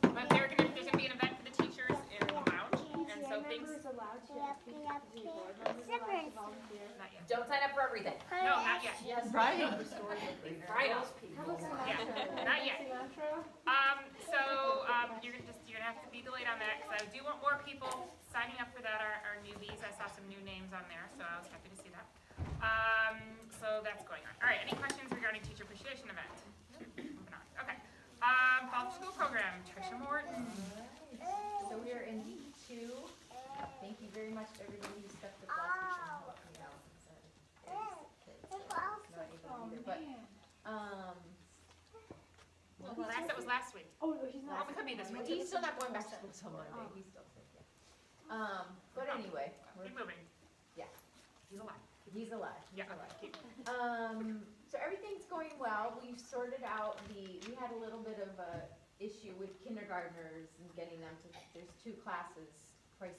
but there's gonna be an event for the teachers in the lounge. And so things. Not yet. Don't sign up for everything. No, not yet. Right. Right on. Yeah, not yet. You're gonna have to be delayed on that, because I do want more people signing up for that, our newbies. I saw some new names on there, so I was happy to see that. So that's going on. All right, any questions regarding teacher appreciation event? Moving on, okay. Fall school program, Tricia Morton. So we are in week 2. Thank you very much to everybody who stepped up last week and helped me out. Kids, so I was not able either, but, Well, that was last week. oh, she's Well, it could be this week. He's still not going back to school till Monday, he's still sick, yeah. But anyway, Keep moving. yeah, He's alive. he's alive, he's Yeah, alive. keep. So everything's going well. We've sorted out we had a little bit of a issue with kindergartners and getting them to, there's 2 classes, twice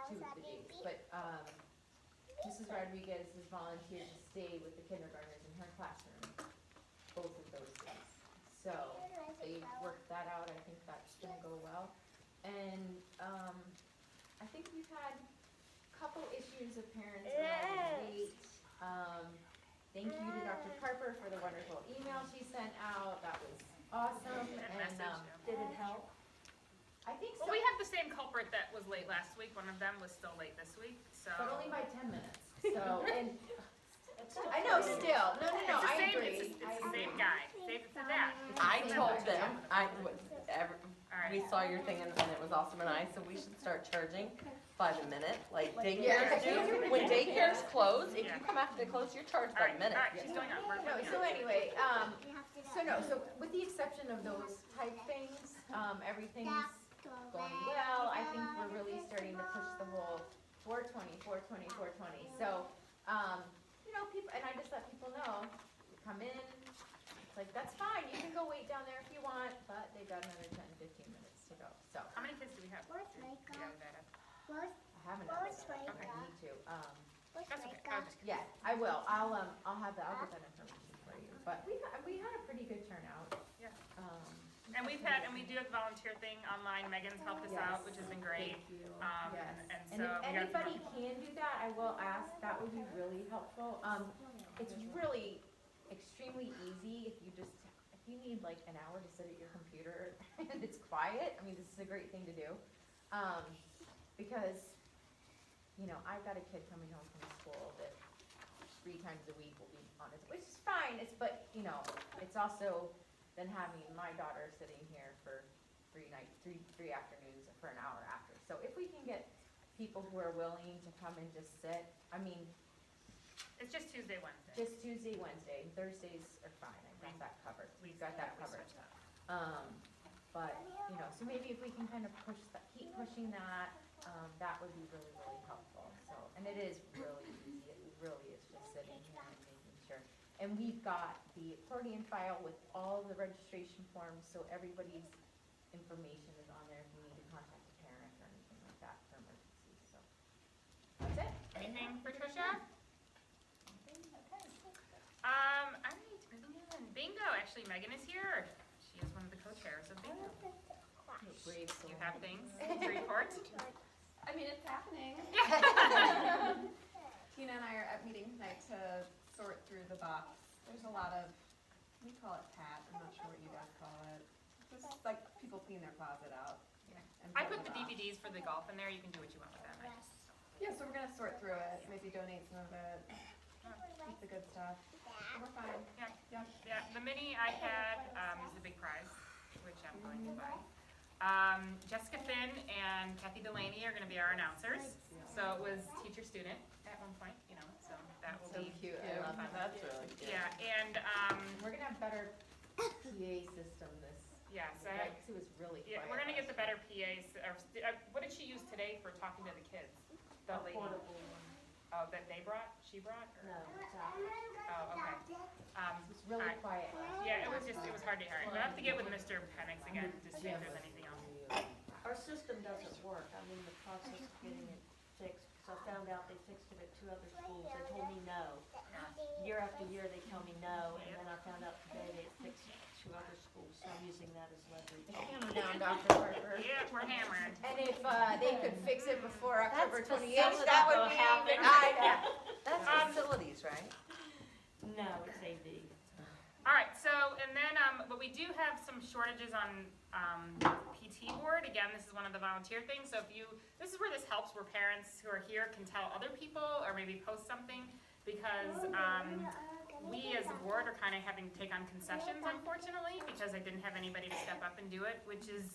2 of the days. But, Mrs. Rodriguez has volunteered to stay with the kindergartners in her classroom, both of those days. So they worked that out. I think that's gonna go well. And, I think we've had a couple issues of parents arriving late. Thank you to Dr. Carper for the wonderful email she sent out. That was awesome. That And, message, yeah. did it help? I think so, Well, we have the same culprit that was late last week. One of them was still late this week, so. but only by 10 minutes. So, and, I know, still, no, It's the I same, agree. it's the same guy. Same for that. I told them, All right. we saw your thing and it was awesome, and I said we should start charging by the minute, like Yeah. daycares do. When daycares close, if Yeah. you come after they close, you're charged All by right, the minute. all right, she's going on. We're No, moving so on. anyway, so with the exception of those type things, everything's going well. I think we're really starting to push the whole 420. So, people, and I just let people know, you come in, it's like, that's fine, you can go wait down there if you want, but they've got another 10, 15 minutes to go, so. How many kids do we have? Yeah, that up. I haven't done that, I need to, That's okay. I'll just- yeah, I will, I'll get that information for you, but we had a pretty good turnout. Yeah. And we do have the volunteer thing online. Megan's helped us out, which has been great. Thank you. And Yes, so and if we got anybody can do that, I will ask, that would be really helpful. It's really extremely easy if you need like an hour to sit at your computer and it's quiet, I mean, this is a great thing to do. Because, I've got a kid coming home from school that 3 times a week will be on his, which is fine, it's also than having my daughter sitting here for 3 afternoons for an hour after. So if we can get people who are willing to come and just sit, It's just Tuesday, Wednesday. just Tuesday, Wednesday, Thursdays are fine, I got that covered, we've got that covered. But, so maybe if we can kind of keep pushing that, that would be really, really helpful, so. And it is really easy, it really is just sitting here and making sure. And we've got the accordion file with all the registration forms, so everybody's information is on there if you need to contact a parent or anything like that for emergencies, so. That's it. Anything for Tricia? All right, moving on. Bingo, actually Megan is here. She is one of the co-chairs of Bingo. Brave soul. You have things to report? I mean, it's happening. Tina and I are at meeting tonight to sort through the box. There's a lot of, we call it pat, I'm not sure what you guys call it. Just like people clean their closet out. Yeah. and I put put the the box. DVDs for the golf in there. You can do what you want with them. Yeah, so we're gonna sort through it, maybe donate some of it, keep the good stuff. So we're fine. Yeah, the mini iPad is the big prize, which I'm going to buy. Jessica Finn and Kathy Delaney are gonna be our announcers. So it was teacher-student at one point, so that will So be. cute, I love that. That's really cute. Yeah, and, We're gonna have better PA system this, yeah, so right, 'cause it was really quiet. we're gonna get the better PAs. What did she use today for talking to the kids? The lady. Oh, that she brought? Or? No, Oh, okay. it was really Alright. quiet. Yeah, it was hard to hear. We'll have to get with Mr. Penix again to see if there's anything else. Our system doesn't work, I'm in the process of getting it fixed, because I found out they fixed it at 2 other schools, they told me no. Year after year, they tell me no, and then I found out today they fixed it at 2 other schools, so I'm using that as leverage. Hammer down, Dr. Parker. Yeah, we're hammering. And if, they could fix it before October That's 28th, facility that would will be happen. even higher. That's Um, facilities, right? No, it's AV. All right, so, and then, but we do have some shortages on, PT board. Again, this is one of the volunteer things, so if you, this is where this helps, where parents who are here can tell other people, or maybe post something, because, we as a board are kind of having to take on concessions, unfortunately, because I didn't have anybody to step up and do it, which is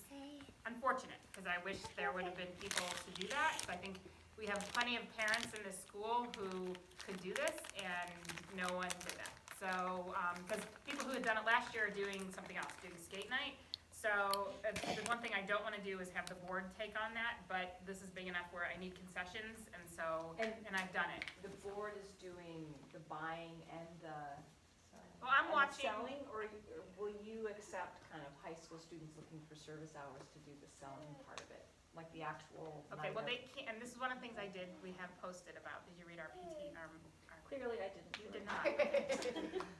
unfortunate, because I wish there would have been people to do that. So I think we have plenty of parents in this school who could do this, and no one did that. So, because people who had done it last year are doing something else, doing skate night. So, the one thing I don't want to do is have the board take on that, but this is big enough where I need concessions, and so, and I've done it. The board is doing the buying and the. Well, I'm and the watching. selling, or will you accept kind of high school students looking for service hours to do the selling part of it? Like the actual. Okay, well, night they can't, and this is one of the things I did, we have posted about, did you read our PT, our Clearly I didn't. you did not.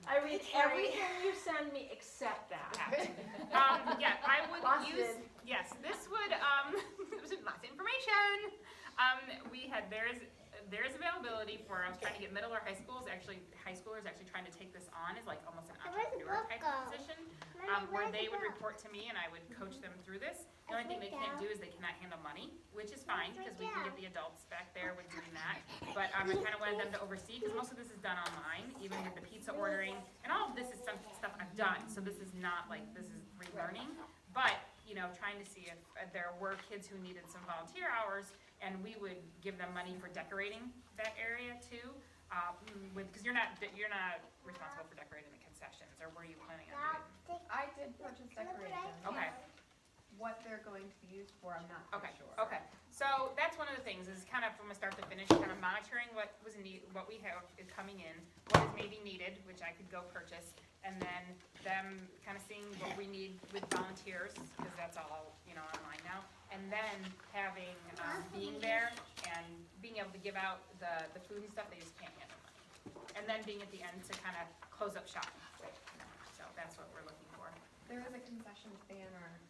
I read everything you send me except that. Yeah, I would use, Busted. yes, this would, this was lots of information. We had, there is availability for, I was trying to get middle or high schools, actually, high schoolers actually trying to take this on as like almost an entrepreneur type of position, where they would report to me and I would coach them through this. The only thing they can't do is they cannot handle money, which is fine, because we can get the adults back there with doing that. But, I kind of wanted them to oversee, because most of this is done online, even with the pizza ordering, and all of this is some stuff I've done, so this is not like, this is relearning. But, you know, trying to see if there were kids who needed some volunteer hours, and we would give them money for decorating that area too, because you're not responsible for decorating the concessions, or were you planning on doing? I did purchase decorations. Okay. What they're going to be used for, I'm not quite Okay, sure. okay. So that's one of the things, is kind of from a start to finish, kind of monitoring what was what we have is coming in, what is maybe needed, which I could go purchase, and then them kind of seeing what we need with volunteers, because that's all, you know, online now. And then having, being there and being able to give out the food and stuff, they just can't handle money. And then being at the end to kind of close up shop. So that's what we're looking for. There is a concessions banner.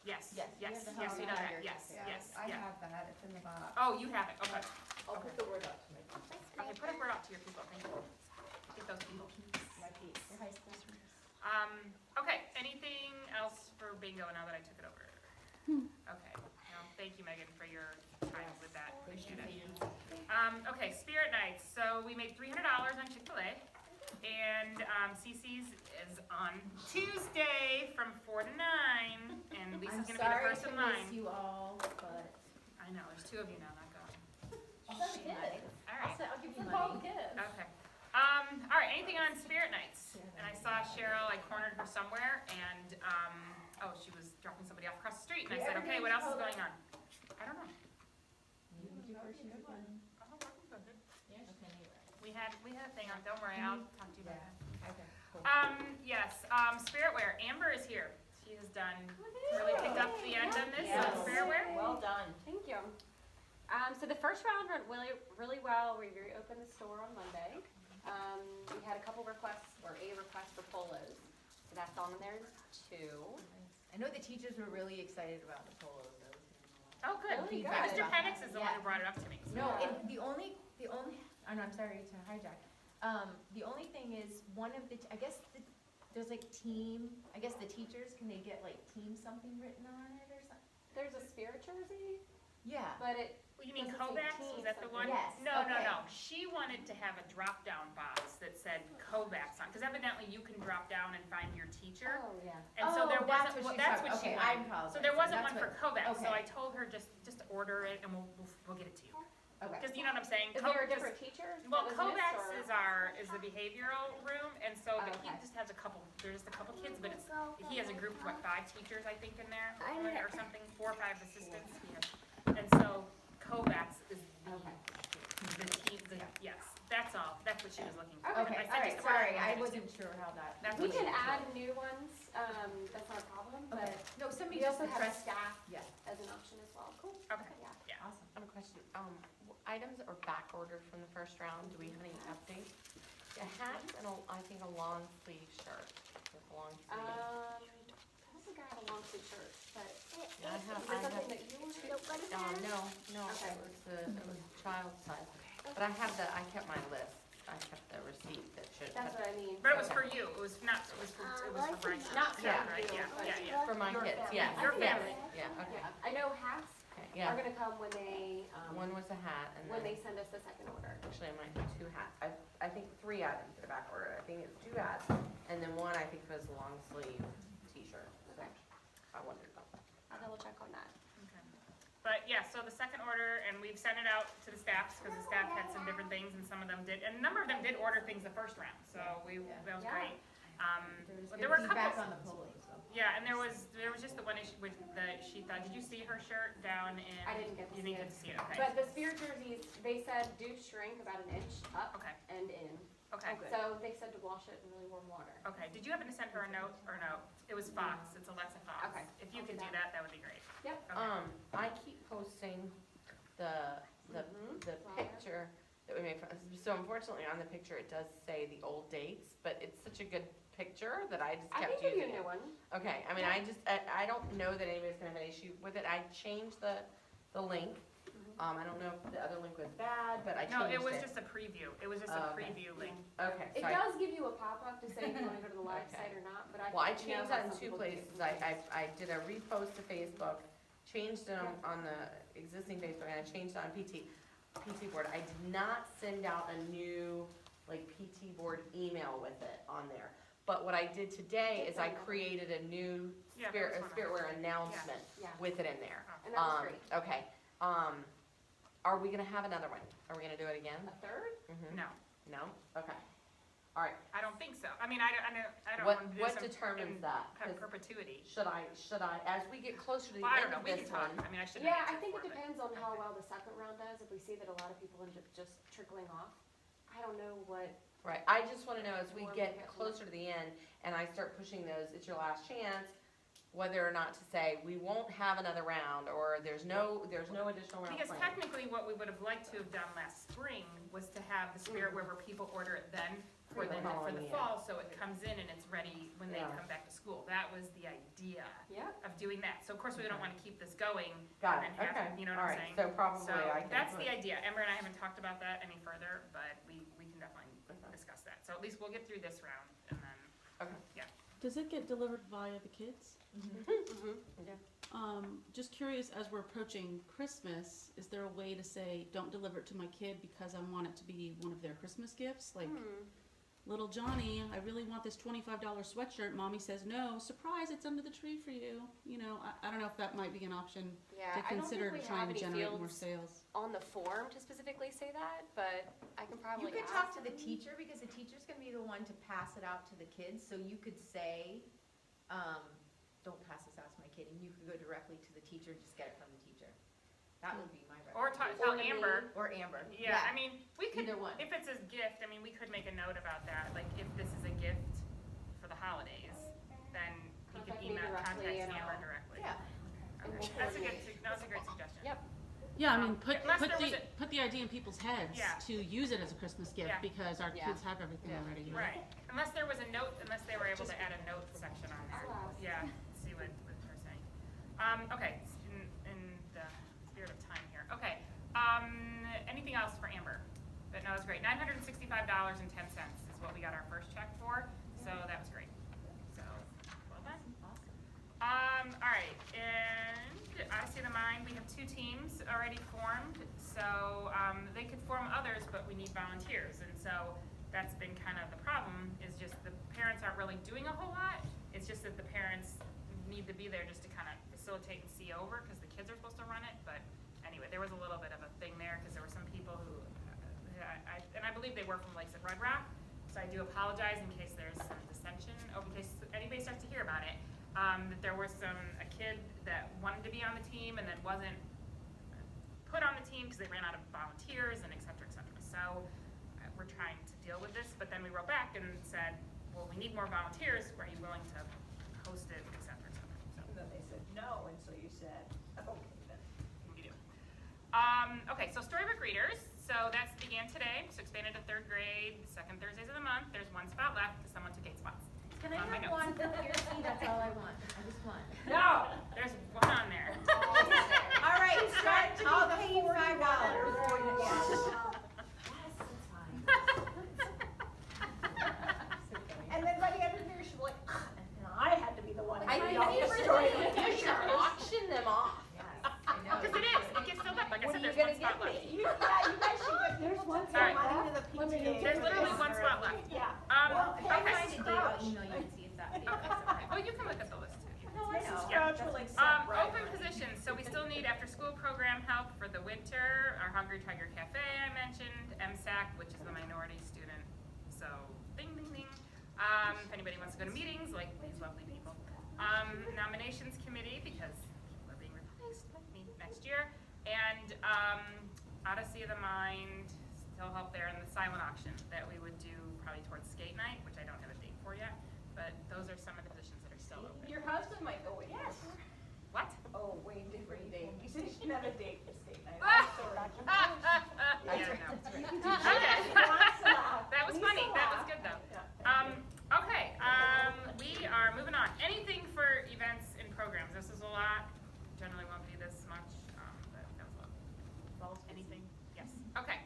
Yes, Yes, yes, we have the yes, we know that, Holiday yes, Fest. yes, I yeah. have that, it's in the box. Oh, you have it, okay. I'll put the word out to my people. Okay, put a word out to your people, thank you. Get those people. My piece. Your high school students. Okay, anything else for bingo now that I took it over? Okay, well, thank you, Megan, for your time with that, appreciate it. Okay, Spirit Nights, so we made $300 on Chick-fil-A, and, CC's is on Tuesday from 4 to 9, and Lisa's gonna be the first in line. you all, but. I know, there's 2 of you now, not going. I'll send the kids. All right. I'll give you money. Okay. All right, anything on Spirit Nights? And I saw Cheryl, I cornered her somewhere, and, she was dropping somebody off across the street, and I said, okay, what else is going on? I don't know. We had a thing on, don't worry, I'll talk to you about that. Okay, cool. Yes, Spiritwear, Amber is here. She has really picked up the end on this, Yes. Spiritwear. Well done. Thank you. So the first round went really well. We reopened the store on Monday. We had a couple requests, or a request for polos. So that's on there too. I know the teachers were really excited about the polos, Oh, good. Really good. Mr. Penix is the one who Yeah. brought it up to me. so- No, and the only, I'm sorry to hijack. The only thing is, one of the, there's like team, I guess the teachers, can they get like team something written on it or something? There's a Spirit jersey, Yeah. but it Well, you mean doesn't say Kovacs, team was that the one? Yes, No, okay. she wanted to have a drop-down box that said Kovacs on, because evidently you can drop down and find your teacher. Oh, yeah. And so there that's wasn't, what she's that's talking- what she okay, I wanted. apologize. So there wasn't That's one for what- Kovacs, so okay. I told her just order it and we'll get it to you. Okay. Because you know what I'm saying? Is there a Because- different teacher? Well, that was missed, Kovacs or- is the behavioral room, and so he Okay. just has there's just a couple kids, but he has a group of 5 teachers, I think, in there, or something, 4 or 5 assistants. He has. And so Kovacs is the team, yes, that's all, that's what she was looking for. Okay, I said all right, just order sorry, it, I we'll get it to wasn't sure how that. That's We what she can was add new ones, that's not a problem, but Okay. No, some maybe We just also the have dress. staff Yeah. as an option as well. Cool. Okay. Yeah. Yeah. Awesome. I have a question. Items are back ordered from the first round. Do we have any updates? A hat and I think a long sleeve shirt. With long sleeve. I don't think I have a long sleeve shirt, but Yeah, is it something that you ordered? No, Okay. it was child size. But I kept my list. I kept the receipt that should. That's what I mean. But it was for you, it was not, it was for Bryce. Not for Yeah. Right, you, yeah, but yeah, yeah. For my your kids, family. yes. Your yes, family. Yeah, okay. Yeah, I know hats Okay, are yeah. gonna come when they, One was a hat and when then, they send us the second order. actually I might have 2 hats. I think 3 items that are back ordered. I think it's 2 hats and then one I think was a long sleeve t-shirt. So Okay. I wondered about that. I'll double check on that. Okay. But yeah, so the second order, and we've sent it out to the staffs, because the staff had some different things, and some of them did, and a number of them did order things the first round, so that was Yeah. great. But Good there were a feedback couple, on the polos, so. yeah, and there was just the one issue with she thought, did you see her shirt down in? I didn't get to You see didn't it. get to see it, okay. But the spirit jerseys, they said do shrink about an inch up Okay, and in. okay, So they said to wash it in really warm water. okay. Did you happen to send her a note, or no? It was Fox, it's Alexa Fox. Okay, If you I'll could do do that, that would be great. Yep. Okay. I keep posting the Mhm. the Flyer. picture that we made. So unfortunately, on the picture, it does say the old dates, but it's such a good picture that I just I kept can give you using a it. new one. Okay, I mean, I don't know that anybody's gonna have an issue with it. I changed the link. I don't know if the other link was bad, but I changed No, it. it was just a preview. It was just a Oh, okay. preview link. Okay, It so does give you a pop-up to say if you wanna go to the live Okay. site or not, but I. well, I know changed how that in some 2 people do. places. I did a repost to Facebook, changed it on the existing Facebook, and I changed it on PT board. I did not send out a new, like, PT board email with it on there. But what I did today is I created a new Yeah, there was one on Spiritwear announcement Yeah, with it in there. and that was great. Okay, are we gonna have another one? Are we gonna do it again? A third? Mhm. No, No? Okay. All right. I don't think so. I mean, I don't What, want to do what some determines in that? 'Cause perpetuity. should I, as we get closer to the Well, I don't end know, of we can this talk. one? I mean, I shouldn't. Yeah, answer I think for it depends on how well the second round does. If we see that a lot of people end up just trickling off, I don't know what. Right, I just wanna know as we Or we get get closer to the end and I start pushing those, it's your last chance, whether or not to say, we won't have another round, or there's no additional round Because planned. technically, what we would have liked to have done last spring was to have the spirit where people order it then for the following year. fall, so it comes in and it's ready when they Yeah. come back to school. That was the idea Yeah. of doing that. So of course, we don't wanna keep this going Got it, and have, okay, you know what I'm alright, saying? so probably So I can. that's put- the idea. Ember and I haven't talked about that any further, but we can definitely Okay. discuss that. So at least we'll get through this round and then, Does it get delivered via the kids? Just curious, as we're approaching Christmas, is there a way to say, don't deliver it to my kid because I want it to be one of their Christmas gifts? Like, little Johnny, I really want this $25 sweatshirt. Mommy says no. Surprise, it's under the tree for you. You know, I don't know if that might be an option Yeah, to I don't think consider we to try have and any generate more fields sales. on the form to specifically say that, but I can probably You could ask. talk to the teacher, because the teacher's gonna be the one to pass it out to the kids, so you could say, don't pass this out to my kid, and you could go directly to the teacher, and just get it from the teacher. That would be my or recommendation. tell Amber. Or Amber. Yeah, I mean, we could, Either one. if it's a gift, I mean, we could make a note about that, like, if this is a gift for the holidays, then we could Contact me email, directly contact and Amber I'll- directly. Yeah. And Okay. we'll That's a good, coordinate. that was a great suggestion. Yep. Yeah, I mean, put unless there was the idea in people's heads Yeah. to use it as a Christmas gift Yeah. because our Yeah. kids have everything Yeah. already. Right, unless there was a note, unless they were able to add a note section on there. I'll ask. Yeah, see what they're saying. Okay, in the spirit of time here, okay, anything else for Amber? But no, it's great, $965.10 is what we got our first check for, so that was great. So, well done. All right, and I See the Mind, we have 2 teams already formed, so, they could form others, but we need volunteers, and so that's been kind of the problem, is just the parents aren't really doing a whole lot, it's just that the parents need to be there just to kind of facilitate and see over, because the kids are supposed to run it, but anyway, there was a little bit of a thing there, because there were some people who, and I believe they were from Lakes at Red Rock, so I do apologize in case there's some dissension, or in case anybody starts to hear about it, that there was a kid that wanted to be on the team and then wasn't put on the team because they ran out of volunteers and et cetera, et cetera. So we're trying to deal with this, but then we wrote back and said, well, we need more volunteers, are you willing to host it, et cetera, et cetera. So. And then they said no, and so you said, okay then. We do. Okay, so storybook readers. So that's began today. So expanded to 3rd grade, second Thursdays of the month. There's 1 spot left because someone took 8 spots. Can I On my have notes. one for Kirsty? That's all I want. I just want. No, there's 1 on there. All right, start to I'll be pay paying $40. And then by the end of the year, she'll be like, and I had to be the one. I who think got the you story. should auction them off. I know. Because it is. It gets filled up. Like I What said, are you there's 1 gonna spot give left. me? Yeah, you guys should give people to All right. money to the PTA. There's for literally this. 1 spot left. Yeah. Okay. If I find a date, I'll email you and see if that date is okay. Oh, you can look at the list too. No, I know. Yeah. Scrouch will accept, right? Open positions, so we still need after-school program help for the winter, our Hungry Tiger Cafe I mentioned, MSAC, which is the minority student, so ding, ding, ding. If anybody wants to go to meetings, like these lovely people. Nominations committee, because people are being replaced by me next year, and Odyssey of the Mind, still help there, and the silent auction that we would do probably towards skate night, which I don't have a date for yet, but those are some of the positions that are still open. Your husband might go with you. What? Oh, way different date. You said you should have a date for skate night. Ah! I'm sorry. Yeah, no. Okay. That was funny. That was good though. Okay, we are moving on. Anything for events and programs. This is a lot. Generally won't be this much, but that was a lot. Anything? Yes. Okay.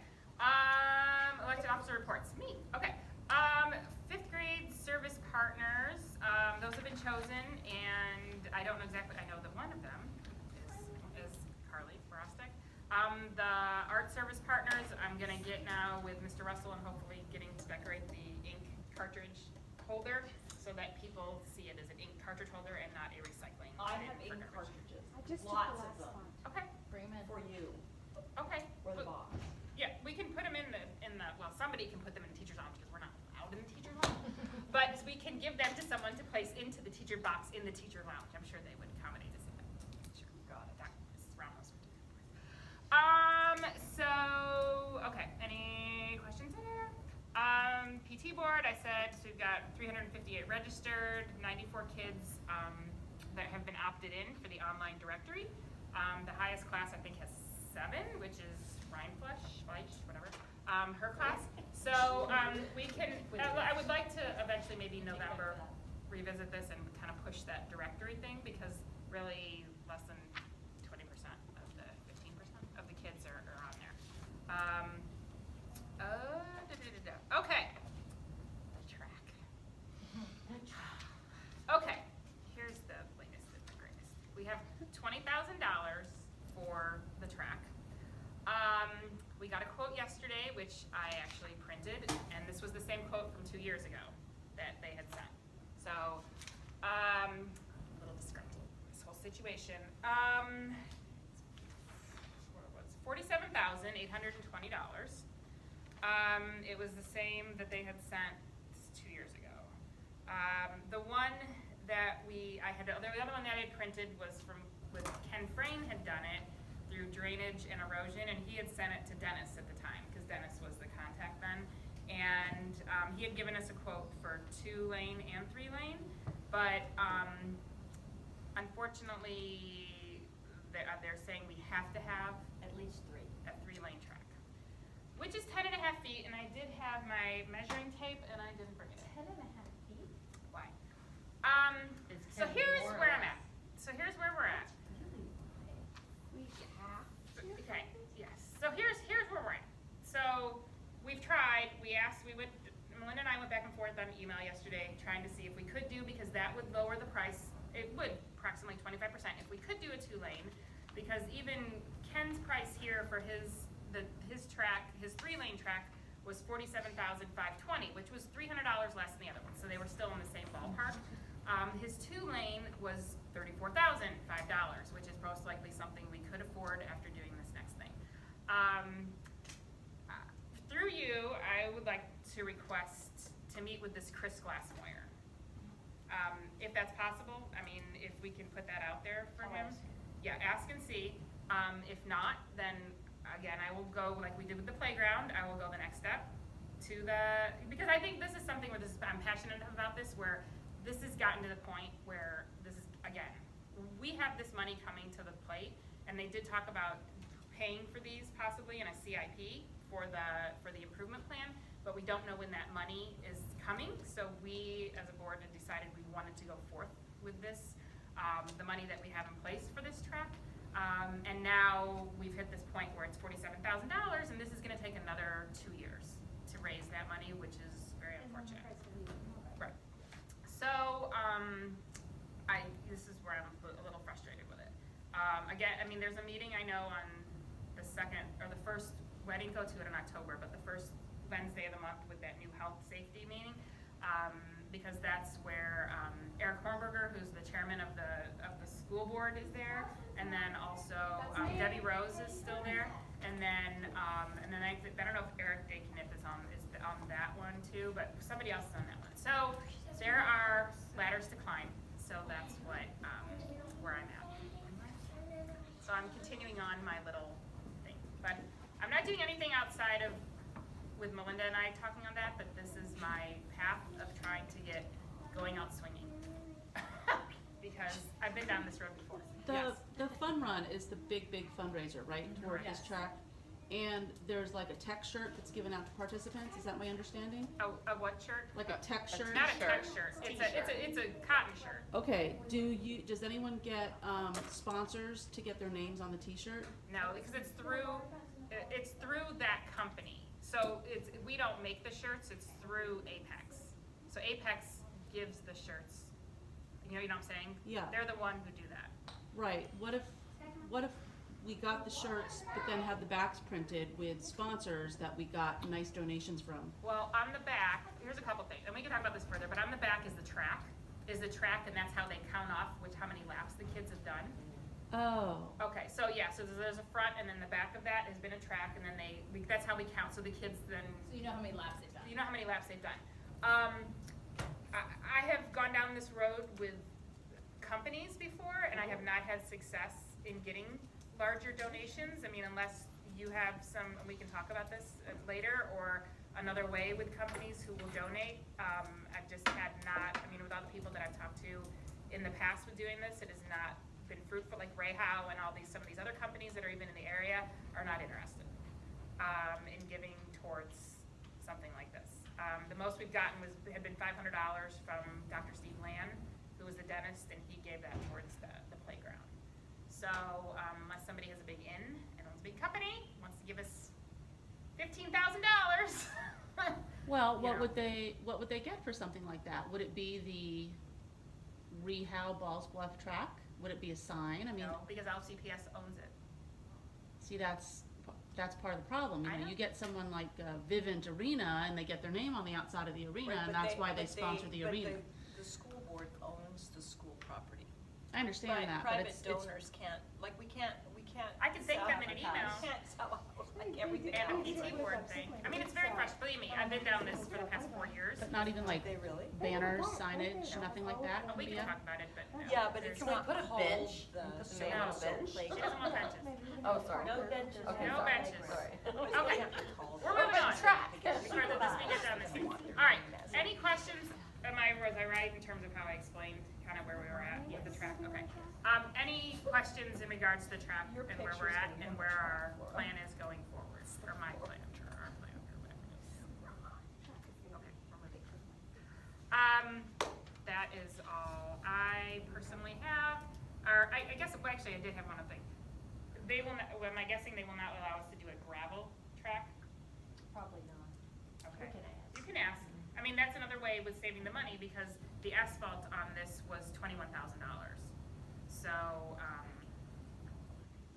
Elected officer reports. Me. Okay. 5th grade service partners. Those have been chosen, and I don't know exactly. I know that one of them is Carly Frostek. The art service partners, I'm gonna get now with Mr. Russell and hopefully getting to decorate the ink cartridge holder so that people see it as an ink cartridge holder and not a recycling. I bin have for ink garbage. cartridges. I just took Lots the of last them. one. Okay. Bring 'em in. For you, Okay. or the Well, box. yeah, we can put them in the well, somebody can put them in the teacher's lounge because we're not allowed in the teacher's lounge. But we can give them to someone to place into the teacher box in the teacher lounge. I'm sure they would accommodate us in that. Sure. Got it. That Mrs. Ramos would do that. So, okay, any questions there? PT board, I said, so we've got 358 registered, 94 kids that have been opted in for the online directory. The highest class, I think, has 7, which is Ryan Fleisch, whatever, her class. So we can, I would like to eventually, maybe November, revisit this and kind of push that directory thing, because really less than 20% of the 15% of the kids are on there. Okay. The track. Okay, here's the latest and the greatest. We have $20,000 for the track. We got a quote yesterday, which I actually printed, and this was the same quote from 2 years ago that they had sent. So, a little disgruntled, this whole situation. What it was, $47,820. It was the same that they had sent 2 years ago. The one that the other one that I had printed was with Ken Frayne had done it through drainage and erosion, and he had sent it to Dennis at the time, because Dennis was the contact then. And he had given us a quote for 2-lane and 3-lane, but unfortunately, they're saying we have to have At least 3. a 3-lane track, which is 10.5 feet, and I did have my measuring tape, and I didn't bring it in. 10.5 feet? Why? It's So kind of here's more or where I'm less. at. So here's where we're at. Okay, yes. So here's where we're at. So we've tried, Melinda and I went back and forth on email yesterday trying to see if we could do, because that would lower the price. It would approximately 25% if we could do a 2-lane, because even Ken's price here for his track, his 3-lane track, was $47,520, which was $300 less than the other one. So they were still in the same ballpark. His 2-lane was $34,005, which is most likely something we could afford after doing this next thing. Through you, I would like to request to meet with this Chris Glassmoyer. If that's possible, I mean, if we can put that out there for him. Yeah, ask and see. If not, then again, I will go like we did with the playground. I will go the next step because I think this is something where I'm passionate about this, where this has gotten to the point where this is, again, we have this money coming to the plate, and they did talk about paying for these possibly in a CIP for the improvement plan, but we don't know when that money is coming, so we, as a board, had decided we wanted to go forth with this, the money that we have in place for this track. And now we've hit this point where it's $47,000, and this is gonna take another 2 years to raise that money, which is very unfortunate. Right. So, this is where I'm a little frustrated with it. Again, I mean, there's a meeting I know on the second, or the first, well, I didn't go to it in October, but the first Wednesday of the month with that new health safety meeting, because that's where Eric Hornberger, who's the chairman of the school board, is there, and then also Debbie Rose is still there, and then I don't know if Eric Dakenip is on that one too, but somebody else is on that one. So there are ladders to climb. So that's what where I'm at. So I'm continuing on my little thing, but I'm not doing anything outside of with Melinda and I talking on that. But this is my path of trying to get going out swinging because I've been down this road before. The fun run is the big fundraiser, right, toward this track? And there's like a tech shirt that's given out to participants, is that my understanding? A what shirt? Like a tech shirt? Not a tech shirt, it's a cotton shirt. Okay, does anyone get, sponsors to get their names on the t-shirt? No, because it's through that company. So we don't make the shirts, it's through Apex. So Apex gives the shirts, you know what I'm saying? Yeah. They're the one who do that. Right, what if we got the shirts, but then had the backs printed with sponsors that we got nice donations from? Well, on the back, here's a couple things, and we can talk about this further, but on the back is the track, and that's how they count off how many laps the kids have done. Oh. Okay, so yeah, so there's a front, and then the back of that has been a track, and then that's how we count, so the kids then. So you know how many laps they've done? You know how many laps they've done. I have gone down this road with companies before, and I have not had success in getting larger donations. I mean, unless you have some, we can talk about this later, or another way with companies who will donate. I've just had not, I mean, with all the people that I've talked to in the past with doing this, it has not been fruitful. Like Ray Howe and some of these other companies that are even in the area are not interested in giving towards something like this. The most we've gotten had been $500 from Dr. Steve Land, who was the dentist, and he gave that towards the playground. So unless somebody has a big inn and owns a big company, wants to give us $15,000. Well, what would they get for something like that? Would it be the Rehow Balls Bluff track? Would it be a sign? I mean, no, because LCPS owns it. See, that's part of the problem. You know, you get someone like Vivint Arena, and they get their name on the outside of the arena, and that's why they sponsor the arena. The school board owns the school property. I understand that, but private donors can't, like, we can't. I can thank them in an email. We can't sell out, like, everything And a else. PT board thing. I mean, it's very fresh, believe me, I've been down this for the past 4 years. But not even like They really? banners, signage, nothing like that? We can talk about it, but no. Yeah, but it's Can we not put a called bench? the. Put the name on a bench? She doesn't want benches. Oh, sorry. No benches. Okay, No sorry. benches. Sorry. Okay, we're moving on. Before this, we get down this thing. All right, any questions? Was I right in terms of how I explained kind of where we were at with the track? Okay. Any questions in regards to the track and where we're at and where our plan is going forward, or my plan, or our plan, or whatever it is. Okay, we're moving. That is all I personally have. Or I guess, well, actually, I did have one other thing. They will not, well, am I guessing they will not allow us to do a gravel track? Probably not. Okay. We can ask. You can ask. I mean, that's another way with saving the money, because the asphalt on this was $21,000. So,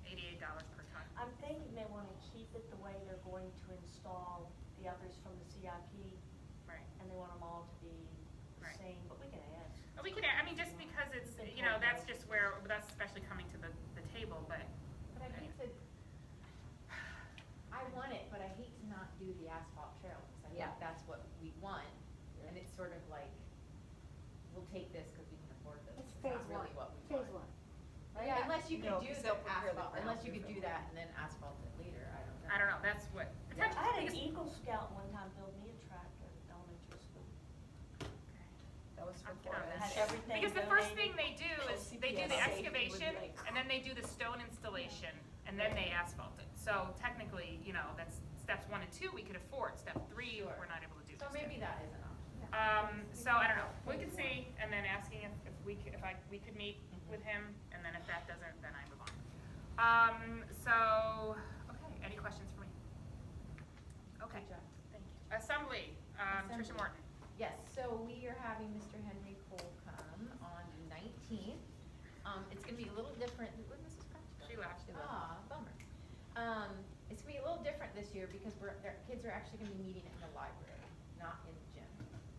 $88 per ton. I'm thinking they want to keep it the way they're going to install the others from the CIP, Right. and they want them all to be the Right. same, but we can ask. We can, I mean, just because it's, you know, that's just where, that's especially coming to the table, but. But I hate to, I want it, but I hate to not do the asphalt trail, because I think that's what we want. And it's sort of like, we'll take this because we can afford this. It's not phase really one. what we want. Phase one. Right? Yeah. Unless you could No, do 'cause the they'll prepare the asphalt, ground unless you could do differently. that and then asphalt it later, I don't know. I don't know, that's what, I potentially, had an because, Eagle Scout one time build me a track at elementary school. That was I'm before good on us. this. Had everything because the first donated. thing they do is, they do do the excavation, and then they do the stone installation, and then they asphalt it. So technically, you know, that's steps 1 and 2 we could afford, step 3, Sure. we're not able to do. So just yet. maybe that is an option. So I don't know, we could see, and then asking if we could, we could meet with him, and then if that doesn't, then I move on. So, okay, any questions for me? Okay, Good job. thank you. Assembly, Tricia Assembly. Morton. Yes, so we are having Mr. Henry Cole come on the 19th. It's gonna be a little different, would Mrs. Crouch go? She left. Ah, bummer. It's gonna be a little different this year because their kids are actually gonna be meeting in the library, not in the gym.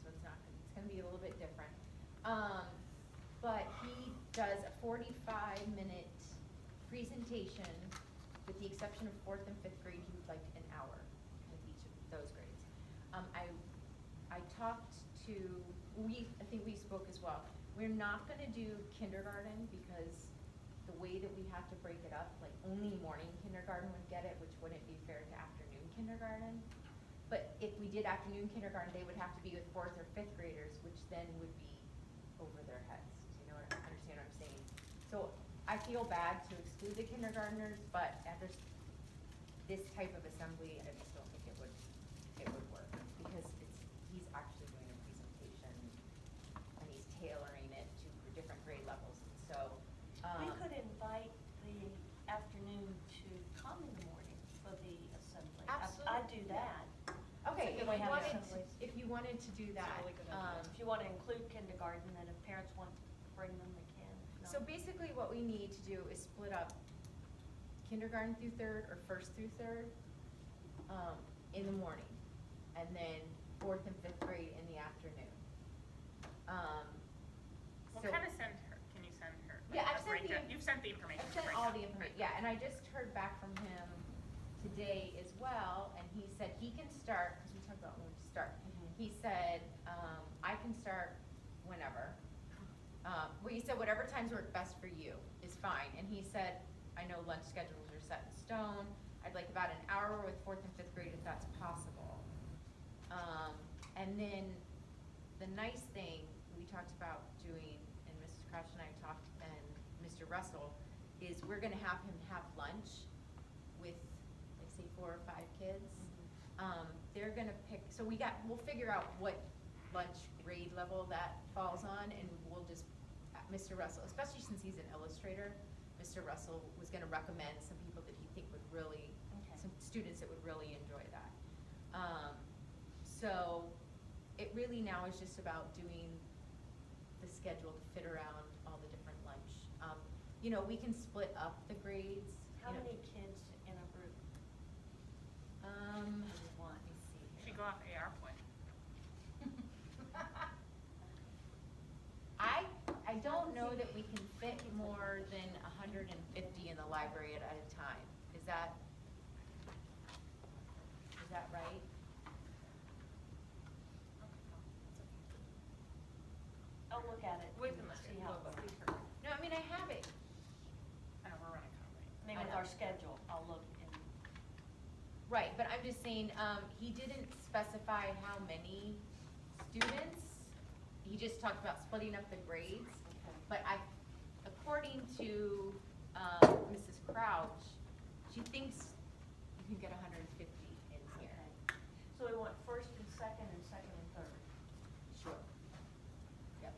So it's gonna be a little bit different. But he does a 45-minute presentation, with the exception of 4th and 5th grade, he would like an hour with each of those grades. I talked to, I think we spoke as well. We're not gonna do kindergarten because the way that we have to break it up, like only morning kindergarten would get it, which wouldn't be fair to afternoon kindergarten. But if we did afternoon kindergarten, they would have to be with 4th or 5th graders, which then would be over their heads. Do you know understand what I'm saying? So I feel bad to exclude the kindergartners, but after this type of assembly, I just don't think it would work because he's actually doing a presentation and he's tailoring it to for different grade levels. So We could invite the afternoon to come in the morning for the assembly. I'd do that. okay, So we have if you wanted to do that, If you want to include kindergarten, then if parents want to bring them, they can. If so not- basically what we need to do is split up kindergarten through 3rd or 1st through 3rd in the morning, and then 4th and 5th grade in the afternoon. Well, So- kind of send her, can you send her? like, Yeah, a I've sent the breakdown? You've sent the information. I've sent the all breakdown. the information, yeah, and I just heard back from him today as well, and he said he can start, because we talked about when to start. He said, I can start whenever. Well, he said whatever times work best for you is fine, and he said, I know lunch schedules are set in stone, I'd like about an hour with 4th and 5th grade if that's possible. And then the nice thing we talked about doing, and Mrs. Crouch and I talked, and Mr. Russell, is we're gonna have him have lunch with, like, say, 4 or 5 kids. They're gonna pick, so we'll figure out what lunch grade level that falls on, and we'll just, Mr. Russell, especially since he's an illustrator, Mr. Russell was gonna recommend some people that he think would really, some students that would really enjoy that. So it really now is just about doing the schedule to fit around all the different lunch. You know, we can split up the grades. How you know. many kids in a group? Um, Let me see She here. go off AR point. I don't know that we can fit more than 150 in the library at a time. Is that right? I'll look at it. We and can look at see it. how We'll it look. works. No, I mean, I have it. I know, we're running kind of late. I mean, I with know. our schedule, I'll look and. Right, but I'm just saying, he didn't specify how many students. He just talked about splitting up the grades. But according to, Mrs. Crouch, she thinks you can get 150 in here. Okay. So we want 1st and 2nd and 2nd and 3rd. Sure. Yep.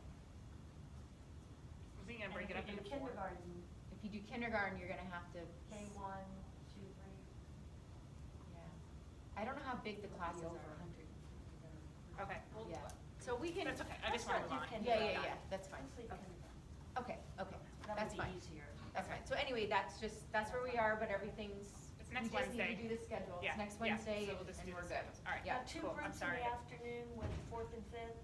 Was he gonna break it up into And if you do 4? kindergarten, If you do kindergarten, you're gonna have to. K1, 2, 3. Yeah. I don't know how big the classes over are. 100. Okay, well, Yeah. So we can. that's okay, I just wanna move on. Yeah, that's fine. Let's leave Okay. kindergarten. Okay, That that's would fine. be easier. That's fine. So anyway, that's where we are, but everything's. It's next We just need Wednesday. to do the schedule. Yeah, It's next yeah, Wednesday so we'll just and do we're the good. schedules. All right. Yeah. Now, 2 cool, I'm groups in sorry. the afternoon with 4th and 5th?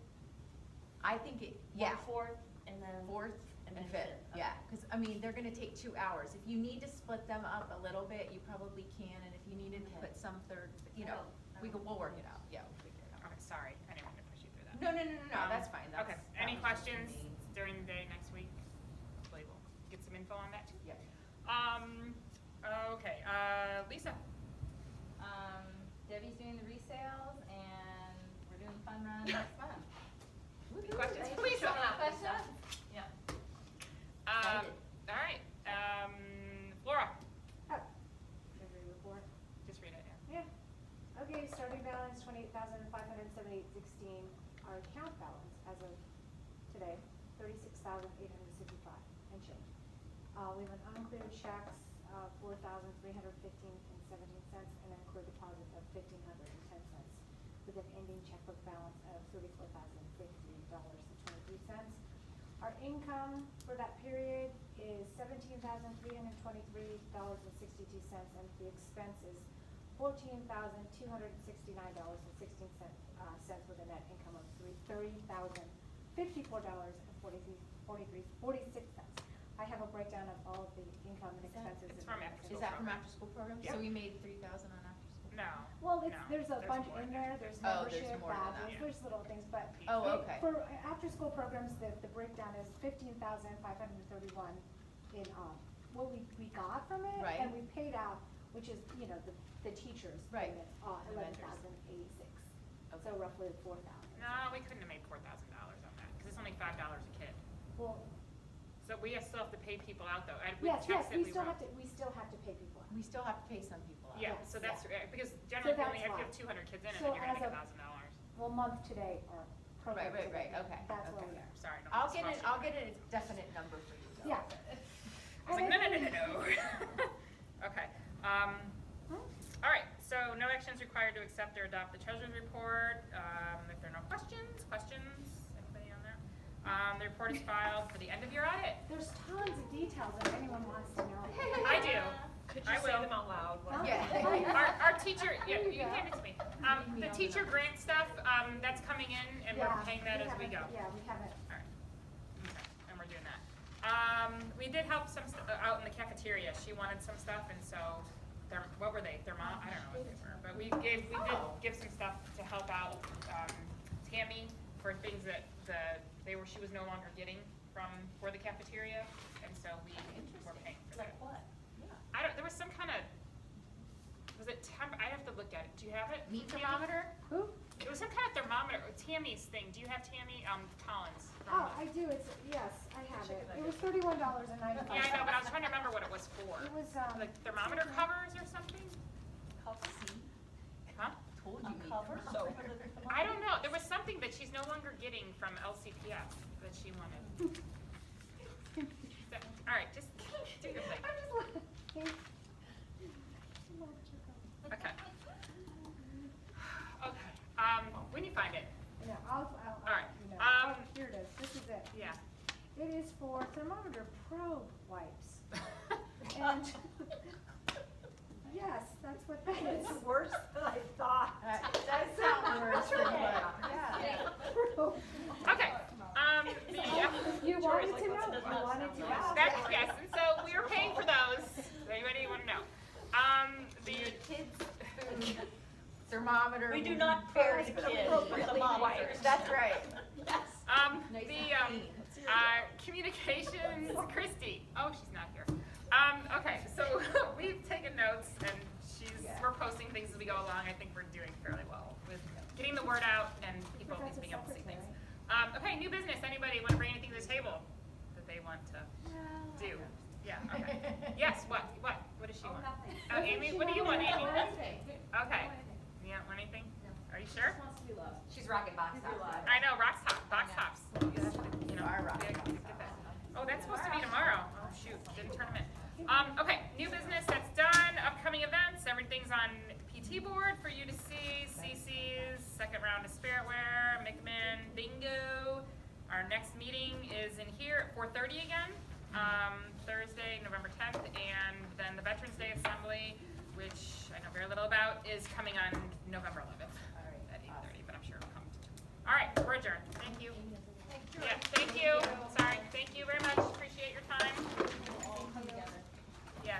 I think yeah. 4th and then. 4th and 5th, yeah, because, I mean, they're gonna take 2 hours. If you need to split them up a little bit, you probably can, and if you needed to Okay. put some third, you know, we'll work it out, yeah, we'll figure it out. Okay, sorry, I didn't mean to push you through that. No, that's fine, that's. Okay, that any was just questions me. during the day next week? Hopefully we'll get some info on that too. Yep. Okay, Lisa? Debbie's doing the resales and we're doing fun run next month. Any questions Thank for you. Lisa? Questions? Yeah. Uh, $6,865 and change. We have an uncleared checks of $4,315.17 and an accrued deposits of $1,510 with an ending checkbook balance of $34,050.23. Our income for that period is $17,323.62 and the expense is $14,269.16 with a net income of $30,054.46. I have a breakdown of all of the income and expenses. It's from after school. Is that from after school programs? Yeah. So we made 3,000 on after school? No. Well, No, there's a bunch more in than there, that. there's Oh, there's membership, more than that. badges, Yeah. there's little things, but Oh, okay. for after-school programs, the breakdown is 15,531 in, what we got from it, Right. and we paid out, which is, you know, the teachers' Right. payments, The vendors. 11,086, Okay. so roughly 4,000. No, we couldn't have made $4,000 on that, because it's only $5 a kid. Well, So we still have to pay people out though, with yes, checks that we we still wrote. have to pay people out. We still have to pay some people out. Yeah, Yes, so that's, yeah. because generally, that's if you why. have 200 kids in it, So then you're gonna as make of- $1,000. Well, month today, our program. Right, today, okay, That's where okay. we are. Sorry. no, I'll it's get much- I'll get a definite number for you though. Yeah. I was like, no. Okay, all right, so no actions required to accept or adopt the treasurer's report. If there are no questions, anybody on there? The report is filed for the end of your audit. There's tons of details if anyone wants to know. I do. Could I you say will. them out loud? Huh? Yeah. Our teacher, yeah, There you you go. hand it to me. The teacher grant stuff, that's coming in and we're Yeah, paying that as we haven't- go. Yeah, we haven't. Alright, okay, and we're doing that. We did help some out in the cafeteria, she wanted some stuff, and so, what were they, I don't know what they were, but we did give some stuff to help out, Tammy for things that she was no longer getting for the cafeteria, and so we were paying for that. Like what? There was some kind of, was it I have to look at it, do you have it? Meat Tammy? thermometer? Who? It was some kind of thermometer, Tammy's thing, do you have Tammy, Collins? Oh, I do, yes, I have it. It was $31.95. Yeah, I know, but I was trying to remember what it was for. It was, Like thermometer covers or something? Huh? Told you meat Cover, thermometer. so for the. I don't know, there was something that she's no longer getting from LCPS that she wanted. All right, just do your thing. I'm just laughing. Okay. Okay, when you find it, Yeah, I'll, All right, you know. um, Here it is, this is it. yeah. It is for thermometer probe wipes. And, yes, that's what that is. It's worse than I thought. That sounds worse than what, yeah. Probe. Okay, You wanted to know, you wanted to know. that's, yes, and so we are paying for those. Anybody want to know? The Kids' food thermometer. We do would not be bury very the kids with appropriately thermometers. wiped. That's right. Communications, Christy. Oh, she's not here. Okay, so we've taken notes and we're posting things as we go along. I think we're doing fairly well with getting the word out and people That's a being able to see things. secretary. Okay, new business. Anybody want to bring anything to the table that they want to do? Yeah, okay. Yes, what does she want? Nothing. Amy, what do you want, Amy? Anything. Okay. You don't want anything? Are you sure? Wants to be loved. She's rocking box tops. I know, box tops. You know, Our rock get box that. Oh, that's supposed to be tomorrow. Oh, shoot, didn't turn them in. Okay, new business, that's done. Upcoming events, everything's on PT board for you to see. CC's, second round of spiritware, McMahon bingo. Our next meeting is in here at 4:30 again, Thursday, November 10th, and then the Veterans Day Assembly, which I know very little about, is coming on November 11th at 8:30, but I'm sure it'll come. All right, we're adjourned.